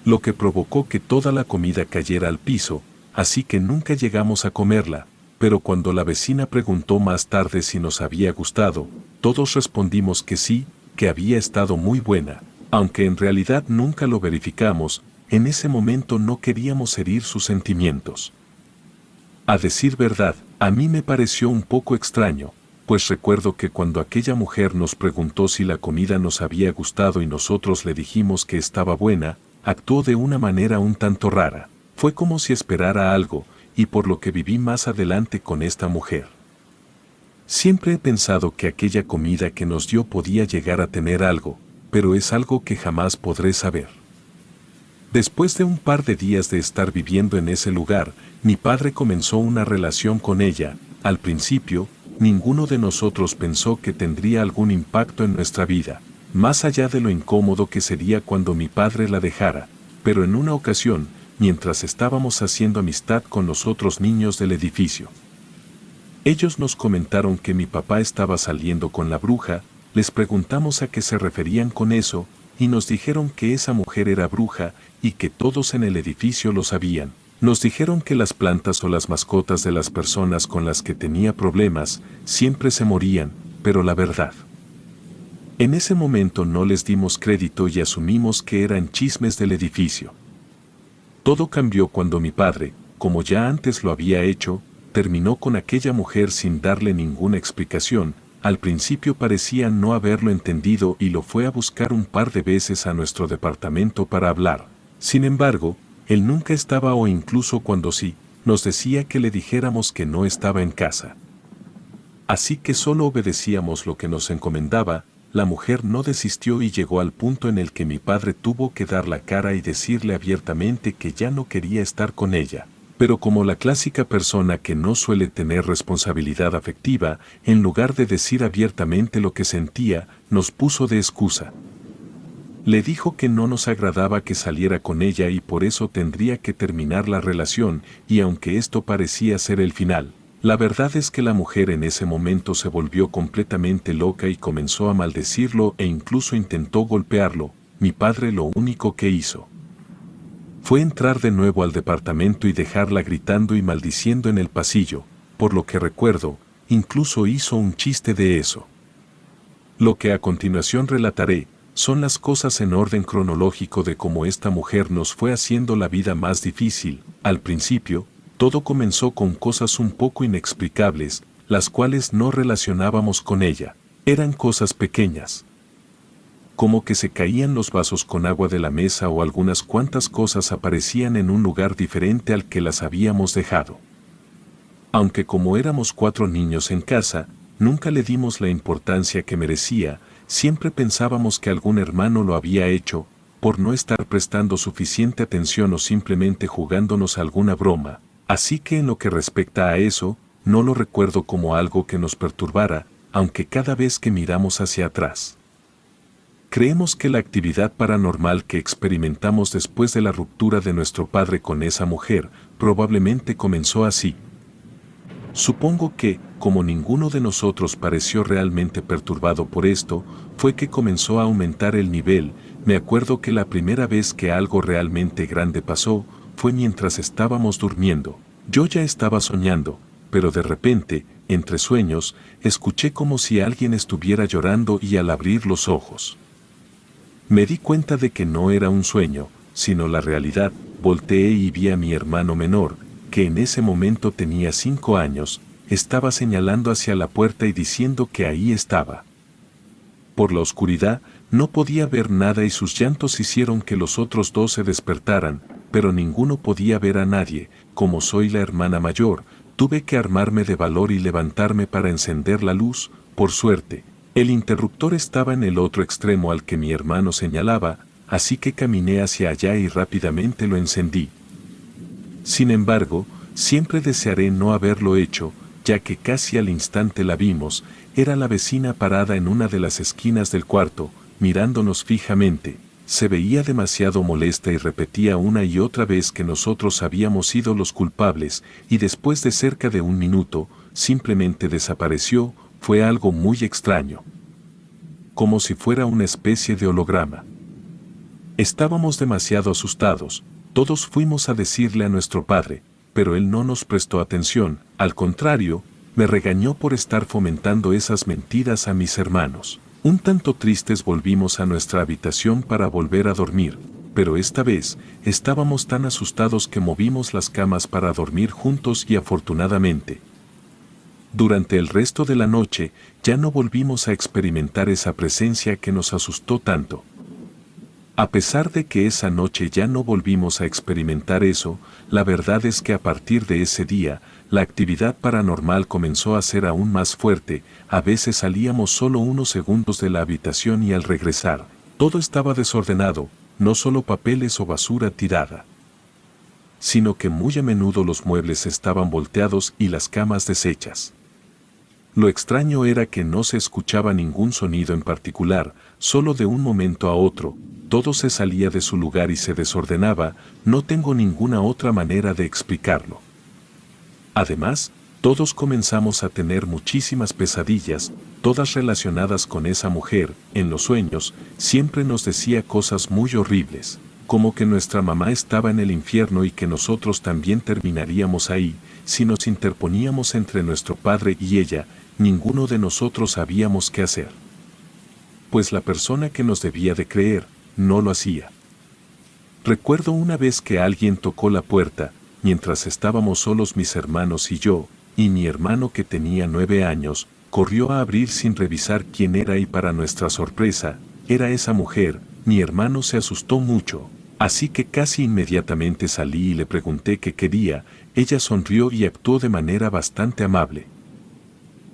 Lo que provocó que toda la comida cayera al piso, así que nunca llegamos a comerla, pero cuando la vecina preguntó más tarde si nos había gustado, todos respondimos que sí, que había estado muy buena, aunque en realidad nunca lo verificamos. En ese momento no queríamos herir sus sentimientos. A decir verdad, a mí me pareció un poco extraño, pues recuerdo que cuando aquella mujer nos preguntó si la comida nos había gustado y nosotros le dijimos que estaba buena, actuó de una manera un tanto rara. Fue como si esperara algo, y por lo que viví más adelante con esta mujer. Siempre he pensado que aquella comida que nos dio podía llegar a tener algo, pero es algo que jamás podré saber. Después de un par de días de estar viviendo en ese lugar, mi padre comenzó una relación con ella. Al principio, ninguno de nosotros pensó que tendría algún impacto en nuestra vida, más allá de lo incómodo que sería cuando mi padre la dejara, pero en una ocasión, mientras estábamos haciendo amistad con los otros niños del edificio, ellos nos comentaron que mi papá estaba saliendo con la bruja. Les preguntamos a qué se referían con eso, y nos dijeron que esa mujer era bruja y que todos en el edificio lo sabían. Nos dijeron que las plantas o las mascotas de las personas con las que tenía problemas siempre se morían, pero la verdad. En ese momento no les dimos crédito y asumimos que eran chismes del edificio. Todo cambió cuando mi padre, como ya antes lo había hecho, terminó con aquella mujer sin darle ninguna explicación. Al principio parecía no haberlo entendido y lo fue a buscar un par de veces a nuestro departamento para hablar. Sin embargo, él nunca estaba, o incluso cuando sí, nos decía que le dijéramos que no estaba en casa. Así que solo obedecíamos lo que nos encomendaba. La mujer no desistió y llegó al punto en el que mi padre tuvo que dar la cara y decirle abiertamente que ya no quería estar con ella. Pero como la clásica persona que no suele tener responsabilidad afectiva, en lugar de decir abiertamente lo que sentía, nos puso de excusa. Le dijo que no nos agradaba que saliera con ella y por eso tendría que terminar la relación, y aunque esto parecía ser el final, la verdad es que la mujer en ese momento se volvió completamente loca y comenzó a maldecirlo e incluso intentó golpearlo. Mi padre lo único que hizo fue entrar de nuevo al departamento y dejarla gritando y maldiciendo en el pasillo. Por lo que recuerdo, incluso hizo un chiste de eso. Lo que a continuación relataré son las cosas en orden cronológico de cómo esta mujer nos fue haciendo la vida más difícil. Al principio, todo comenzó con cosas un poco inexplicables, las cuales no relacionábamos con ella. Eran cosas pequeñas, como que se caían los vasos con agua de la mesa o algunas cuantas cosas aparecían en un lugar diferente al que las habíamos dejado. Aunque como éramos 4 niños en casa, nunca le dimos la importancia que merecía. Siempre pensábamos que algún hermano lo había hecho, por no estar prestando suficiente atención o simplemente jugándonos alguna broma. Así que en lo que respecta a eso, no lo recuerdo como algo que nos perturbara, aunque cada vez que miramos hacia atrás, creemos que la actividad paranormal que experimentamos después de la ruptura de nuestro padre con esa mujer probablemente comenzó así. Supongo que, como ninguno de nosotros pareció realmente perturbado por esto, fue que comenzó a aumentar el nivel. Me acuerdo que la primera vez que algo realmente grande pasó fue mientras estábamos durmiendo. Yo ya estaba soñando, pero de repente, entre sueños, escuché como si alguien estuviera llorando y al abrir los ojos me di cuenta de que no era un sueño, sino la realidad. Volteé y vi a mi hermano menor, que en ese momento tenía 5 años, estaba señalando hacia la puerta y diciendo que ahí estaba. Por la oscuridad, no podía ver nada y sus llantos hicieron que los otros 2 se despertaran, pero ninguno podía ver a nadie. Como soy la hermana mayor, tuve que armarme de valor y levantarme para encender la luz. Por suerte, el interruptor estaba en el otro extremo al que mi hermano señalaba, así que caminé hacia allá y rápidamente lo encendí. Sin embargo, siempre desearé no haberlo hecho, ya que casi al instante la vimos. Era la vecina parada en una de las esquinas del cuarto, mirándonos fijamente. Se veía demasiado molesta y repetía una y otra vez que nosotros habíamos sido los culpables, y después de cerca de 1 minuto, simplemente desapareció. Fue algo muy extraño, como si fuera una especie de holograma. Estábamos demasiado asustados. Todos fuimos a decirle a nuestro padre, pero él no nos prestó atención, al contrario, me regañó por estar fomentando esas mentiras a mis hermanos. Un tanto tristes volvimos a nuestra habitación para volver a dormir, pero esta vez estábamos tan asustados que movimos las camas para dormir juntos y afortunadamente, durante el resto de la noche ya no volvimos a experimentar esa presencia que nos asustó tanto. A pesar de que esa noche ya no volvimos a experimentar eso, la verdad es que a partir de ese día, la actividad paranormal comenzó a ser aún más fuerte. A veces salíamos solo unos segundos de la habitación y al regresar, todo estaba desordenado, no solo papeles o basura tirada, sino que muy a menudo los muebles estaban volteados y las camas deshechas. Lo extraño era que no se escuchaba ningún sonido en particular, solo de un momento a otro, todo se salía de su lugar y se desordenaba. No tengo ninguna otra manera de explicarlo. Además, todos comenzamos a tener muchísimas pesadillas, todas relacionadas con esa mujer. En los sueños, siempre nos decía cosas muy horribles, como que nuestra mamá estaba en el infierno y que nosotros también terminaríamos ahí, si nos interponíamos entre nuestro padre y ella. Ninguno de nosotros sabíamos qué hacer, pues la persona que nos debía de creer, no lo hacía. Recuerdo una vez que alguien tocó la puerta, mientras estábamos solos mis hermanos y yo, y mi hermano que tenía 9 años, corrió a abrir sin revisar quién era y para nuestra sorpresa, era esa mujer. Mi hermano se asustó mucho, así que casi inmediatamente salí y le pregunté qué quería. Ella sonrió y actuó de manera bastante amable,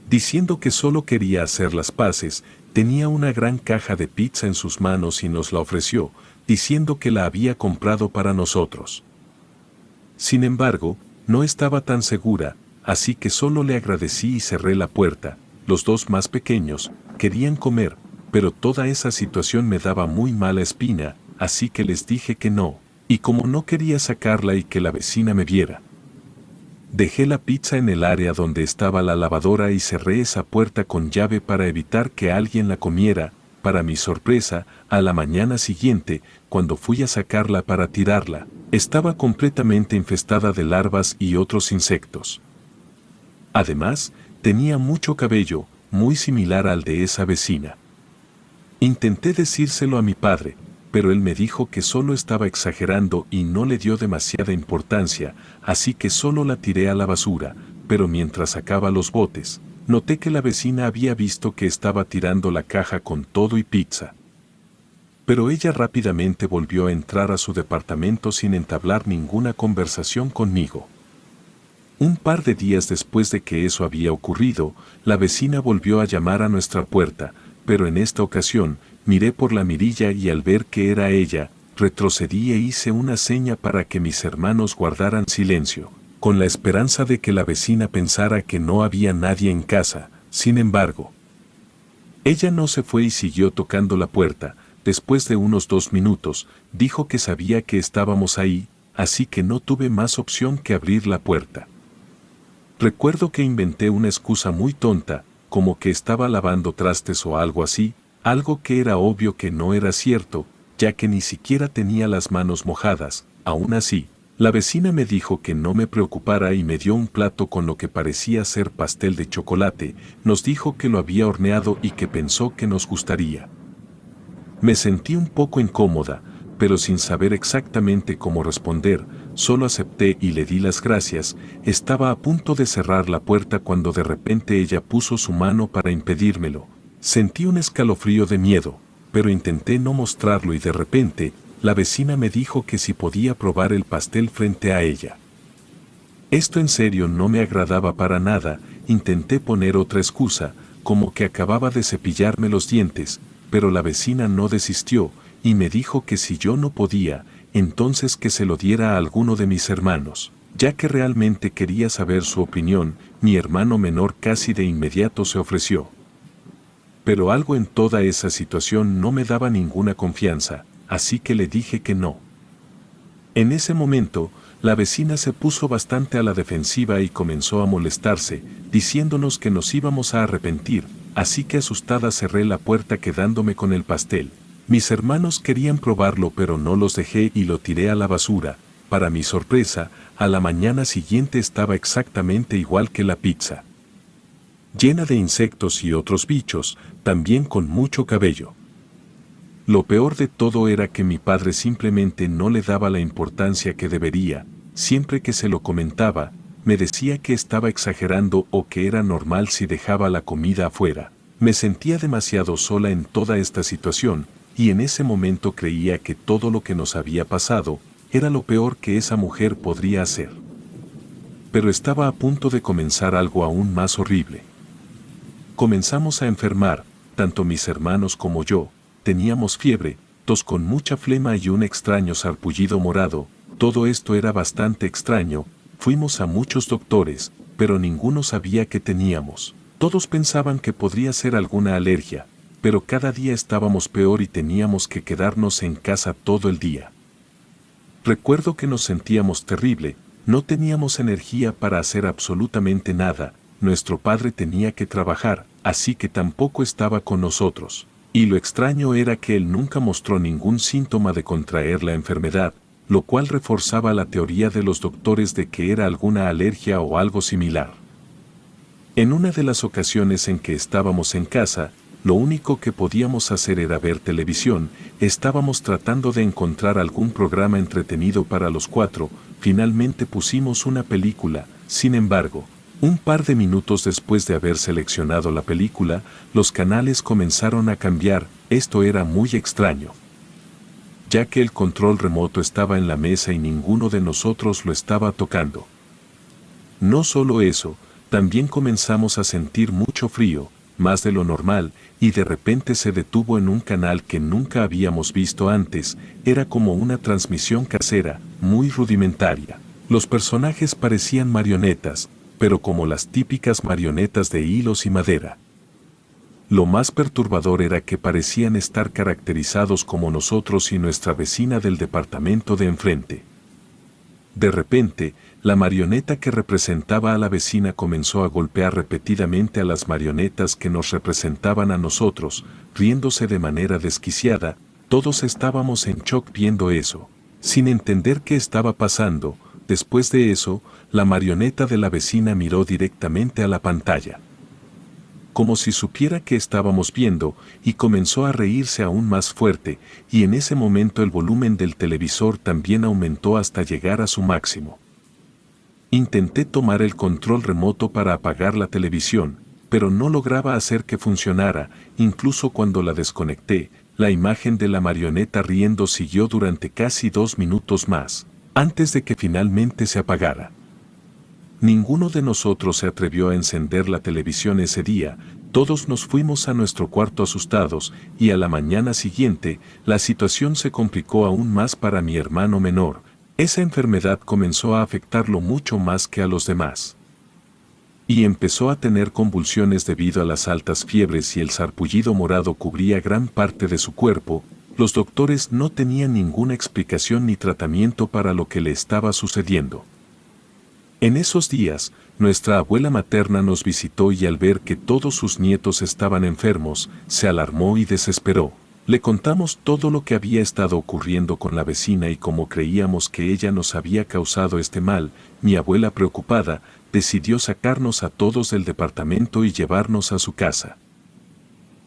diciendo que solo quería hacer las paces. Tenía una gran caja de pizza en sus manos y nos la ofreció, diciendo que la había comprado para nosotros. Sin embargo, no estaba tan segura, así que solo le agradecí y cerré la puerta. Los dos más pequeños querían comer, pero toda esa situación me daba muy mala espina, así que les dije que no, y como no quería sacarla y que la vecina me viera, dejé la pizza en el área donde estaba la lavadora y cerré esa puerta con llave para evitar que alguien la comiera. Para mi sorpresa, a la mañana siguiente, cuando fui a sacarla para tirarla, estaba completamente infestada de larvas y otros insectos. Además, tenía mucho cabello, muy similar al de esa vecina. Intenté decírselo a mi padre, pero él me dijo que solo estaba exagerando y no le dio demasiada importancia, así que solo la tiré a la basura. Pero mientras sacaba los botes, noté que la vecina había visto que estaba tirando la caja con todo y pizza. Pero ella rápidamente volvió a entrar a su departamento sin entablar ninguna conversación conmigo. Un par de días después de que eso había ocurrido, la vecina volvió a llamar a nuestra puerta, pero en esta ocasión, miré por la mirilla y al ver que era ella, retrocedí e hice una seña para que mis hermanos guardaran silencio, con la esperanza de que la vecina pensara que no había nadie en casa. Sin embargo, ella no se fue y siguió tocando la puerta. Después de unos 2 minutos, dijo que sabía que estábamos ahí, así que no tuve más opción que abrir la puerta. Recuerdo que inventé una excusa muy tonta, como que estaba lavando trastes o algo así, algo que era obvio que no era cierto, ya que ni siquiera tenía las manos mojadas. Aún así, la vecina me dijo que no me preocupara y me dio un plato con lo que parecía ser pastel de chocolate. Nos dijo que lo había horneado y que pensó que nos gustaría. Me sentí un poco incómoda, pero sin saber exactamente cómo responder, solo acepté y le di las gracias. Estaba a punto de cerrar la puerta cuando de repente ella puso su mano para impedírmelo. Sentí un escalofrío de miedo, pero intenté no mostrarlo y de repente, la vecina me dijo que si podía probar el pastel frente a ella. Esto en serio no me agradaba para nada. Intenté poner otra excusa, como que acababa de cepillarme los dientes, pero la vecina no desistió y me dijo que si yo no podía, entonces que se lo diera a alguno de mis hermanos, ya que realmente quería saber su opinión. Mi hermano menor casi de inmediato se ofreció. Pero algo en toda esa situación no me daba ninguna confianza, así que le dije que no. En ese momento, la vecina se puso bastante a la defensiva y comenzó a molestarse, diciéndonos que nos íbamos a arrepentir, así que asustada cerré la puerta quedándome con el pastel. Mis hermanos querían probarlo pero no los dejé y lo tiré a la basura. para mi sorpresa, a la mañana siguiente estaba exactamente igual que la pizza. Llena de insectos y otros bichos, también con mucho cabello. Lo peor de todo era que mi padre simplemente no le daba la importancia que debería. Siempre que se lo comentaba, me decía que estaba exagerando o que era normal si dejaba la comida afuera. Me sentía demasiado sola en toda esta situación, y en ese momento creía que todo lo que nos había pasado era lo peor que esa mujer podría hacer. Pero estaba a punto de comenzar algo aún más horrible. Comenzamos a enfermar, tanto mis hermanos como yo. Teníamos fiebre, tos con mucha flema y un extraño sarpullido morado. Todo esto era bastante extraño. Fuimos a muchos doctores, pero ninguno sabía qué teníamos. Todos pensaban que podría ser alguna alergia, pero cada día estábamos peor y teníamos que quedarnos en casa todo el día. Recuerdo que nos sentíamos terrible, no teníamos energía para hacer absolutamente nada. Nuestro padre tenía que trabajar, así que tampoco estaba con nosotros. Y lo extraño era que él nunca mostró ningún síntoma de contraer la enfermedad, lo cual reforzaba la teoría de los doctores de que era alguna alergia o algo similar. En una de las ocasiones en que estábamos en casa, lo único que podíamos hacer era ver televisión. Estábamos tratando de encontrar algún programa entretenido para los cuatro. Finalmente pusimos una película. Sin embargo, un par de minutos después de haber seleccionado la película, los canales comenzaron a cambiar. Esto era muy extraño, ya que el control remoto estaba en la mesa y ninguno de nosotros lo estaba tocando. No solo eso, también comenzamos a sentir mucho frío, más de lo normal, y de repente se detuvo en un canal que nunca habíamos visto antes. Era como una transmisión casera, muy rudimentaria. Los personajes parecían marionetas, pero como las típicas marionetas de hilos y madera. Lo más perturbador era que parecían estar caracterizados como nosotros y nuestra vecina del departamento de enfrente. De repente, la marioneta que representaba a la vecina comenzó a golpear repetidamente a las marionetas que nos representaban a nosotros, riéndose de manera desquiciada. Todos estábamos en shock viendo eso, sin entender qué estaba pasando. Después de eso, la marioneta de la vecina miró directamente a la pantalla, como si supiera qué estábamos viendo, y comenzó a reírse aún más fuerte, y en ese momento el volumen del televisor también aumentó hasta llegar a su máximo. Intenté tomar el control remoto para apagar la televisión, pero no lograba hacer que funcionara. Incluso cuando la desconecté, la imagen de la marioneta riendo siguió durante casi 2 minutos más, antes de que finalmente se apagara. Ninguno de nosotros se atrevió a encender la televisión ese día. Todos nos fuimos a nuestro cuarto asustados, y a la mañana siguiente, la situación se complicó aún más para mi hermano menor. Esa enfermedad comenzó a afectarlo mucho más que a los demás. Y empezó a tener convulsiones debido a las altas fiebres y el sarpullido morado cubría gran parte de su cuerpo. Los doctores no tenían ninguna explicación ni tratamiento para lo que le estaba sucediendo. En esos días, nuestra abuela materna nos visitó y al ver que todos sus nietos estaban enfermos, se alarmó y desesperó. Le contamos todo lo que había estado ocurriendo con la vecina y como creíamos que ella nos había causado este mal. Mi abuela, preocupada, decidió sacarnos a todos del departamento y llevarnos a su casa.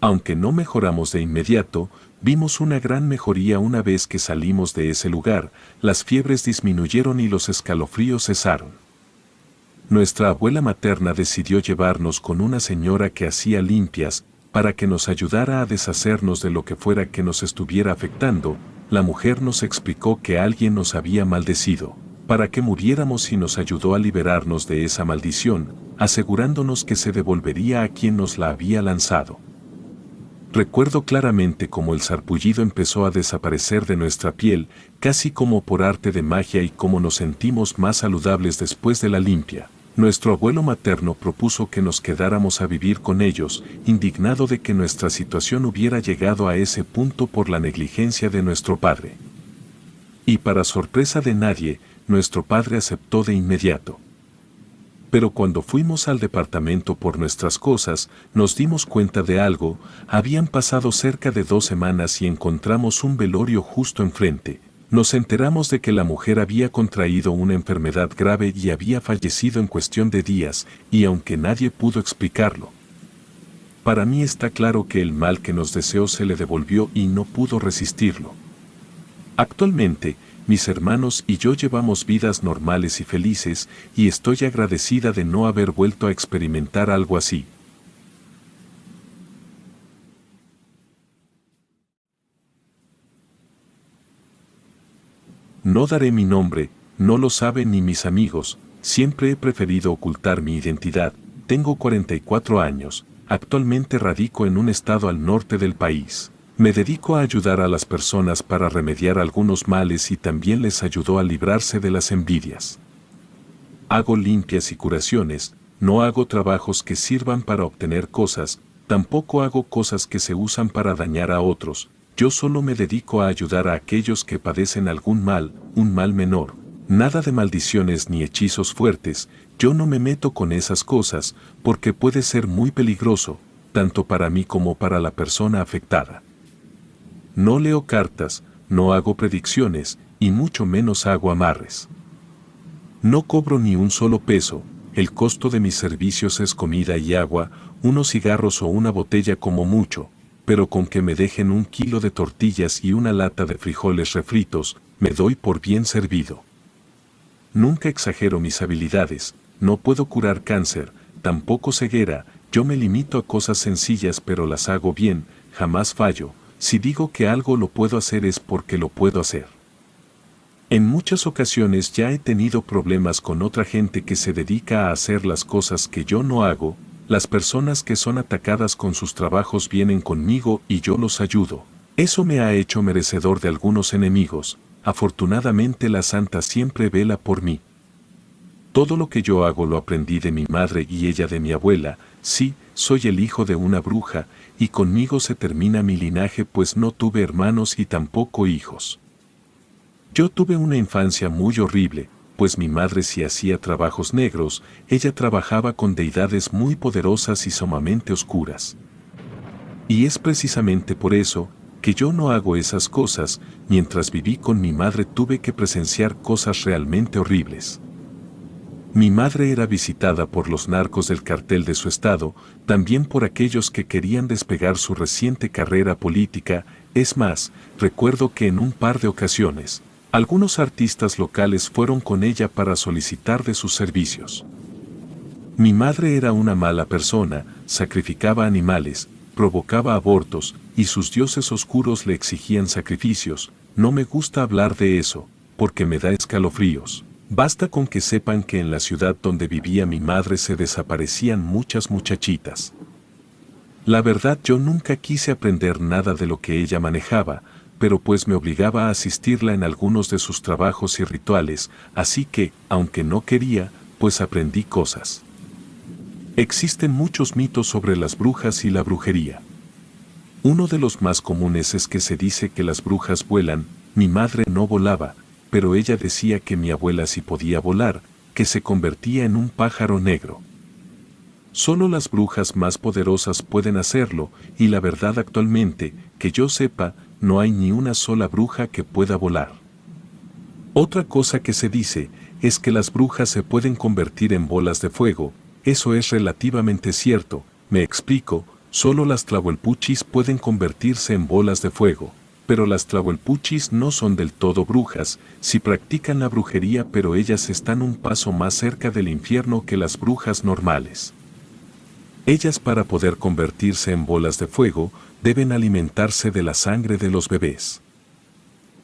Aunque no mejoramos de inmediato, vimos una gran mejoría una vez que salimos de ese lugar. Las fiebres disminuyeron y los escalofríos cesaron. Nuestra abuela materna decidió llevarnos con una señora que hacía limpias, para que nos ayudara a deshacernos de lo que fuera que nos estuviera afectando. La mujer nos explicó que alguien nos había maldecido, para que muriéramos, y nos ayudó a liberarnos de esa maldición, asegurándonos que se devolvería a quien nos la había lanzado. Recuerdo claramente cómo el sarpullido empezó a desaparecer de nuestra piel, casi como por arte de magia, y cómo nos sentimos más saludables después de la limpia. Nuestro abuelo materno propuso que nos quedáramos a vivir con ellos, indignado de que nuestra situación hubiera llegado a ese punto por la negligencia de nuestro padre. Y para sorpresa de nadie, nuestro padre aceptó de inmediato. Pero cuando fuimos al departamento por nuestras cosas, nos dimos cuenta de algo. Habían pasado cerca de 2 semanas y encontramos un velorio justo enfrente. Nos enteramos de que la mujer había contraído una enfermedad grave y había fallecido en cuestión de días, y aunque nadie pudo explicarlo, para mí está claro que el mal que nos deseó se le devolvió y no pudo resistirlo. Actualmente, mis hermanos y yo llevamos vidas normales y felices, y estoy agradecida de no haber vuelto a experimentar algo así. No daré mi nombre, no lo saben ni mis amigos, siempre he preferido ocultar mi identidad. Tengo 44 años, actualmente radico en un estado al norte del país. Me dedico a ayudar a las personas para remediar algunos males y también les ayudo a librarse de las envidias. Hago limpias y curaciones, no hago trabajos que sirvan para obtener cosas, tampoco hago cosas que se usan para dañar a otros. Yo solo me dedico a ayudar a aquellos que padecen algún mal, un mal menor. Nada de maldiciones ni hechizos fuertes, yo no me meto con esas cosas, porque puede ser muy peligroso, tanto para mí como para la persona afectada. No leo cartas, no hago predicciones, y mucho menos hago amarres. No cobro ni un solo peso, el costo de mis servicios es comida y agua, unos cigarros o una botella como mucho, pero con que me dejen 1 kilo de tortillas y una lata de frijoles refritos, me doy por bien servido. Nunca exagero mis habilidades, no puedo curar cáncer, tampoco ceguera, yo me limito a cosas sencillas pero las hago bien, jamás fallo, si digo que algo lo puedo hacer es porque lo puedo hacer. En muchas ocasiones ya he tenido problemas con otra gente que se dedica a hacer las cosas que yo no hago. Las personas que son atacadas con sus trabajos vienen conmigo y yo los ayudo. Eso me ha hecho merecedor de algunos enemigos. Afortunadamente la Santa siempre vela por mí. Todo lo que yo hago lo aprendí de mi madre y ella de mi abuela. Sí, soy el hijo de una bruja, y conmigo se termina mi linaje pues no tuve hermanos y tampoco hijos. Yo tuve una infancia muy horrible, pues mi madre sí hacía trabajos negros, ella trabajaba con deidades muy poderosas y sumamente oscuras. Y es precisamente por eso que yo no hago esas cosas. Mientras viví con mi madre tuve que presenciar cosas realmente horribles. Mi madre era visitada por los narcos del cartel de su estado, también por aquellos que querían despegar su reciente carrera política. Es más, recuerdo que en un par de ocasiones, algunos artistas locales fueron con ella para solicitar de sus servicios. Mi madre era una mala persona, sacrificaba animales, provocaba abortos, y sus dioses oscuros le exigían sacrificios. No me gusta hablar de eso, porque me da escalofríos. Basta con que sepan que en la ciudad donde vivía mi madre se desaparecían muchas muchachitas. La verdad yo nunca quise aprender nada de lo que ella manejaba, pero pues me obligaba a asistirla en algunos de sus trabajos y rituales, así que, aunque no quería, pues aprendí cosas. Existen muchos mitos sobre las brujas y la brujería. Uno de los más comunes es que se dice que las brujas vuelan. Mi madre no volaba, pero ella decía que mi abuela sí podía volar, que se convertía en un pájaro negro. Solo las brujas más poderosas pueden hacerlo, y la verdad actualmente, que yo sepa, no hay ni una sola bruja que pueda volar. Otra cosa que se dice, es que las brujas se pueden convertir en bolas de fuego. Eso es relativamente cierto, me explico, solo las tlahuelpuchis pueden convertirse en bolas de fuego, pero las tlahuelpuchis no son del todo brujas, sí practican la brujería pero ellas están un paso más cerca del infierno que las brujas normales. Ellas para poder convertirse en bolas de fuego, deben alimentarse de la sangre de los bebés.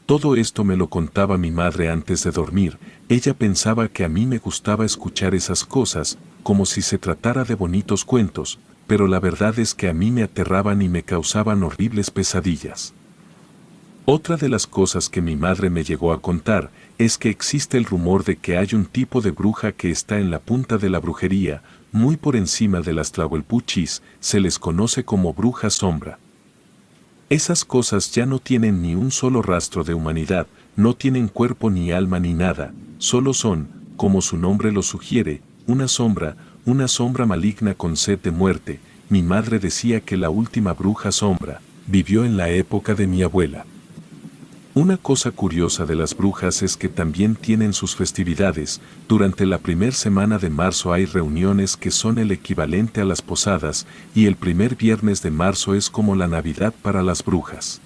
Todo esto me lo contaba mi madre antes de dormir. Ella pensaba que a mí me gustaba escuchar esas cosas, como si se tratara de bonitos cuentos, pero la verdad es que a mí me aterraban y me causaban horribles pesadillas. Otra de las cosas que mi madre me llegó a contar, es que existe el rumor de que hay un tipo de bruja que está en la punta de la brujería, muy por encima de las tlahuelpuchis, se les conoce como bruja sombra. Esas cosas ya no tienen ni un solo rastro de humanidad, no tienen cuerpo ni alma ni nada, solo son, como su nombre lo sugiere, una sombra maligna con sed de muerte. Mi madre decía que la última bruja sombra vivió en la época de mi abuela. Una cosa curiosa de las brujas es que también tienen sus festividades. Durante la primera semana de marzo hay reuniones que son el equivalente a las posadas, y el primer viernes de marzo es como la Navidad para las brujas.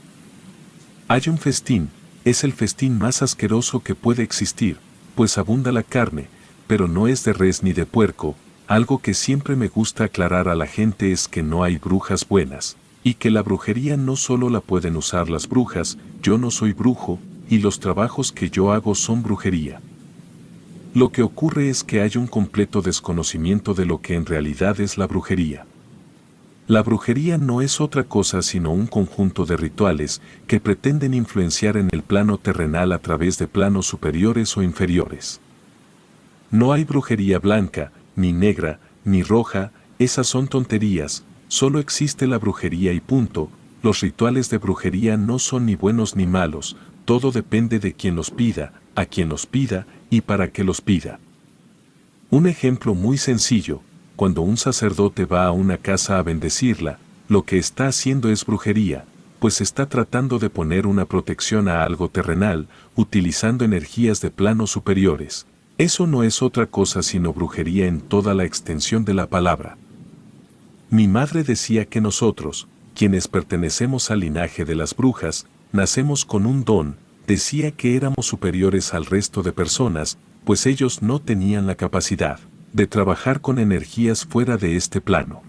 Hay un festín, es el festín más asqueroso que puede existir, pues abunda la carne, pero no es de res ni de puerco. Algo que siempre me gusta aclarar a la gente es que no hay brujas buenas, y que la brujería no solo la pueden usar las brujas. Yo no soy brujo, y los trabajos que yo hago son brujería. Lo que ocurre es que hay un completo desconocimiento de lo que en realidad es la brujería. La brujería no es otra cosa sino un conjunto de rituales que pretenden influenciar en el plano terrenal a través de planos superiores o inferiores. No hay brujería blanca, ni negra, ni roja, esas son tonterías. Solo existe la brujería y punto. Los rituales de brujería no son ni buenos ni malos, todo depende de quien los pida, a quien los pida y para qué los pida. Un ejemplo muy sencillo: cuando un sacerdote va a una casa a bendecirla, lo que está haciendo es brujería, pues está tratando de poner una protección a algo terrenal, utilizando energías de planos superiores. Eso no es otra cosa sino brujería en toda la extensión de la palabra. Mi madre decía que nosotros, quienes pertenecemos al linaje de las brujas, nacemos con un don. Decía que éramos superiores al resto de personas, pues ellos no tenían la capacidad de trabajar con energías fuera de este plano.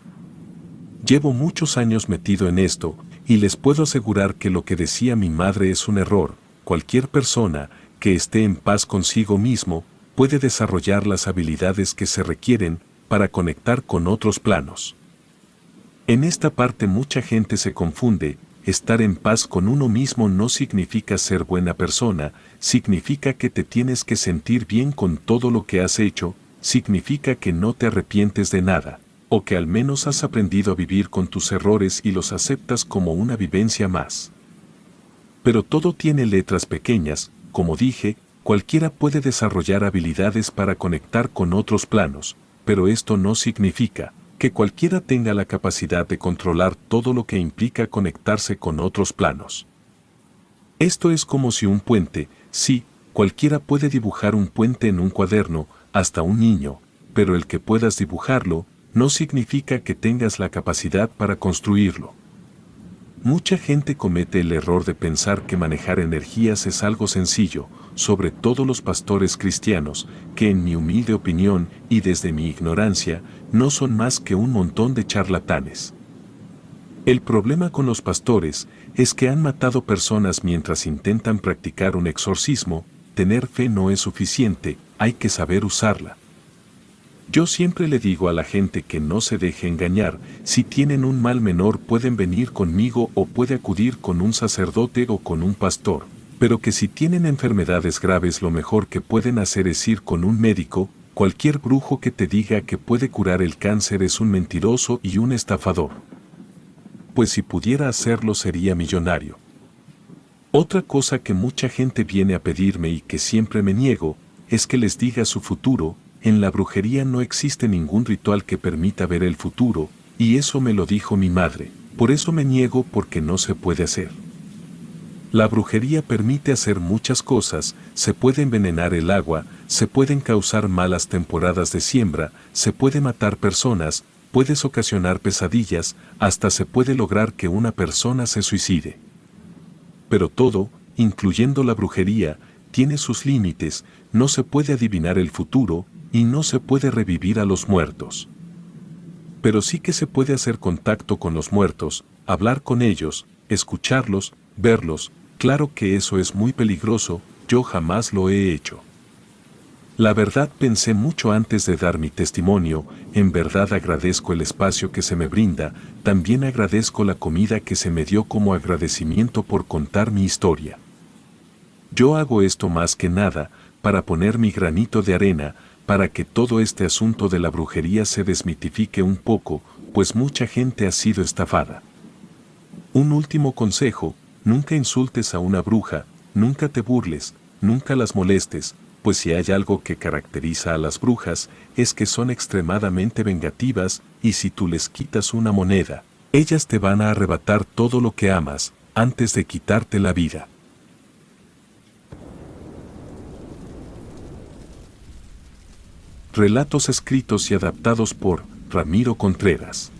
Llevo muchos años metido en esto, y les puedo asegurar que lo que decía mi madre es un error. Cualquier persona que esté en paz consigo mismo puede desarrollar las habilidades que se requieren para conectar con otros planos. En esta parte mucha gente se confunde. Estar en paz con uno mismo no significa ser buena persona, significa que te tienes que sentir bien con todo lo que has hecho, significa que no te arrepientes de nada, o que al menos has aprendido a vivir con tus errores y los aceptas como una vivencia más. Pero todo tiene letras pequeñas. Como dije, cualquiera puede desarrollar habilidades para conectar con otros planos, pero esto no significa que cualquiera tenga la capacidad de controlar todo lo que implica conectarse con otros planos. Esto es como si un puente, sí, cualquiera puede dibujar un puente en un cuaderno, hasta un niño, pero el que puedas dibujarlo, no significa que tengas la capacidad para construirlo. Mucha gente comete el error de pensar que manejar energías es algo sencillo, sobre todo los pastores cristianos, que en mi humilde opinión y desde mi ignorancia, no son más que un montón de charlatanes. El problema con los pastores es que han matado personas mientras intentan practicar un exorcismo. Tener fe no es suficiente, hay que saber usarla. Yo siempre le digo a la gente que no se deje engañar. Si tienen un mal menor pueden venir conmigo o puede acudir con un sacerdote o con un pastor, pero que si tienen enfermedades graves lo mejor que pueden hacer es ir con un médico. Cualquier brujo que te diga que puede curar el cáncer es un mentiroso y un estafador. Pues si pudiera hacerlo sería millonario. Otra cosa que mucha gente viene a pedirme y que siempre me niego, es que les diga su futuro. En la brujería no existe ningún ritual que permita ver el futuro, y eso me lo dijo mi madre. Por eso me niego, porque no se puede hacer. La brujería permite hacer muchas cosas. Se puede envenenar el agua, se pueden causar malas temporadas de siembra, se puede matar personas, puedes ocasionar pesadillas, hasta se puede lograr que una persona se suicide. Pero todo, incluyendo la brujería, tiene sus límites. No se puede adivinar el futuro, y no se puede revivir a los muertos. Pero sí que se puede hacer contacto con los muertos, hablar con ellos, escucharlos, verlos. Claro que eso es muy peligroso, yo jamás lo he hecho. La verdad pensé mucho antes de dar mi testimonio. En verdad agradezco el espacio que se me brinda, también agradezco la comida que se me dio como agradecimiento por contar mi historia. Yo hago esto más que nada, para poner mi granito de arena, para que todo este asunto de la brujería se desmitifique un poco, pues mucha gente ha sido estafada. Un último consejo: nunca insultes a una bruja, nunca te burles, nunca las molestes, pues si hay algo que caracteriza a las brujas, es que son extremadamente vengativas, y si tú les quitas una moneda, ellas te van a arrebatar todo lo que amas, antes de quitarte la vida. Relatos escritos y adaptados por Ramiro Contreras.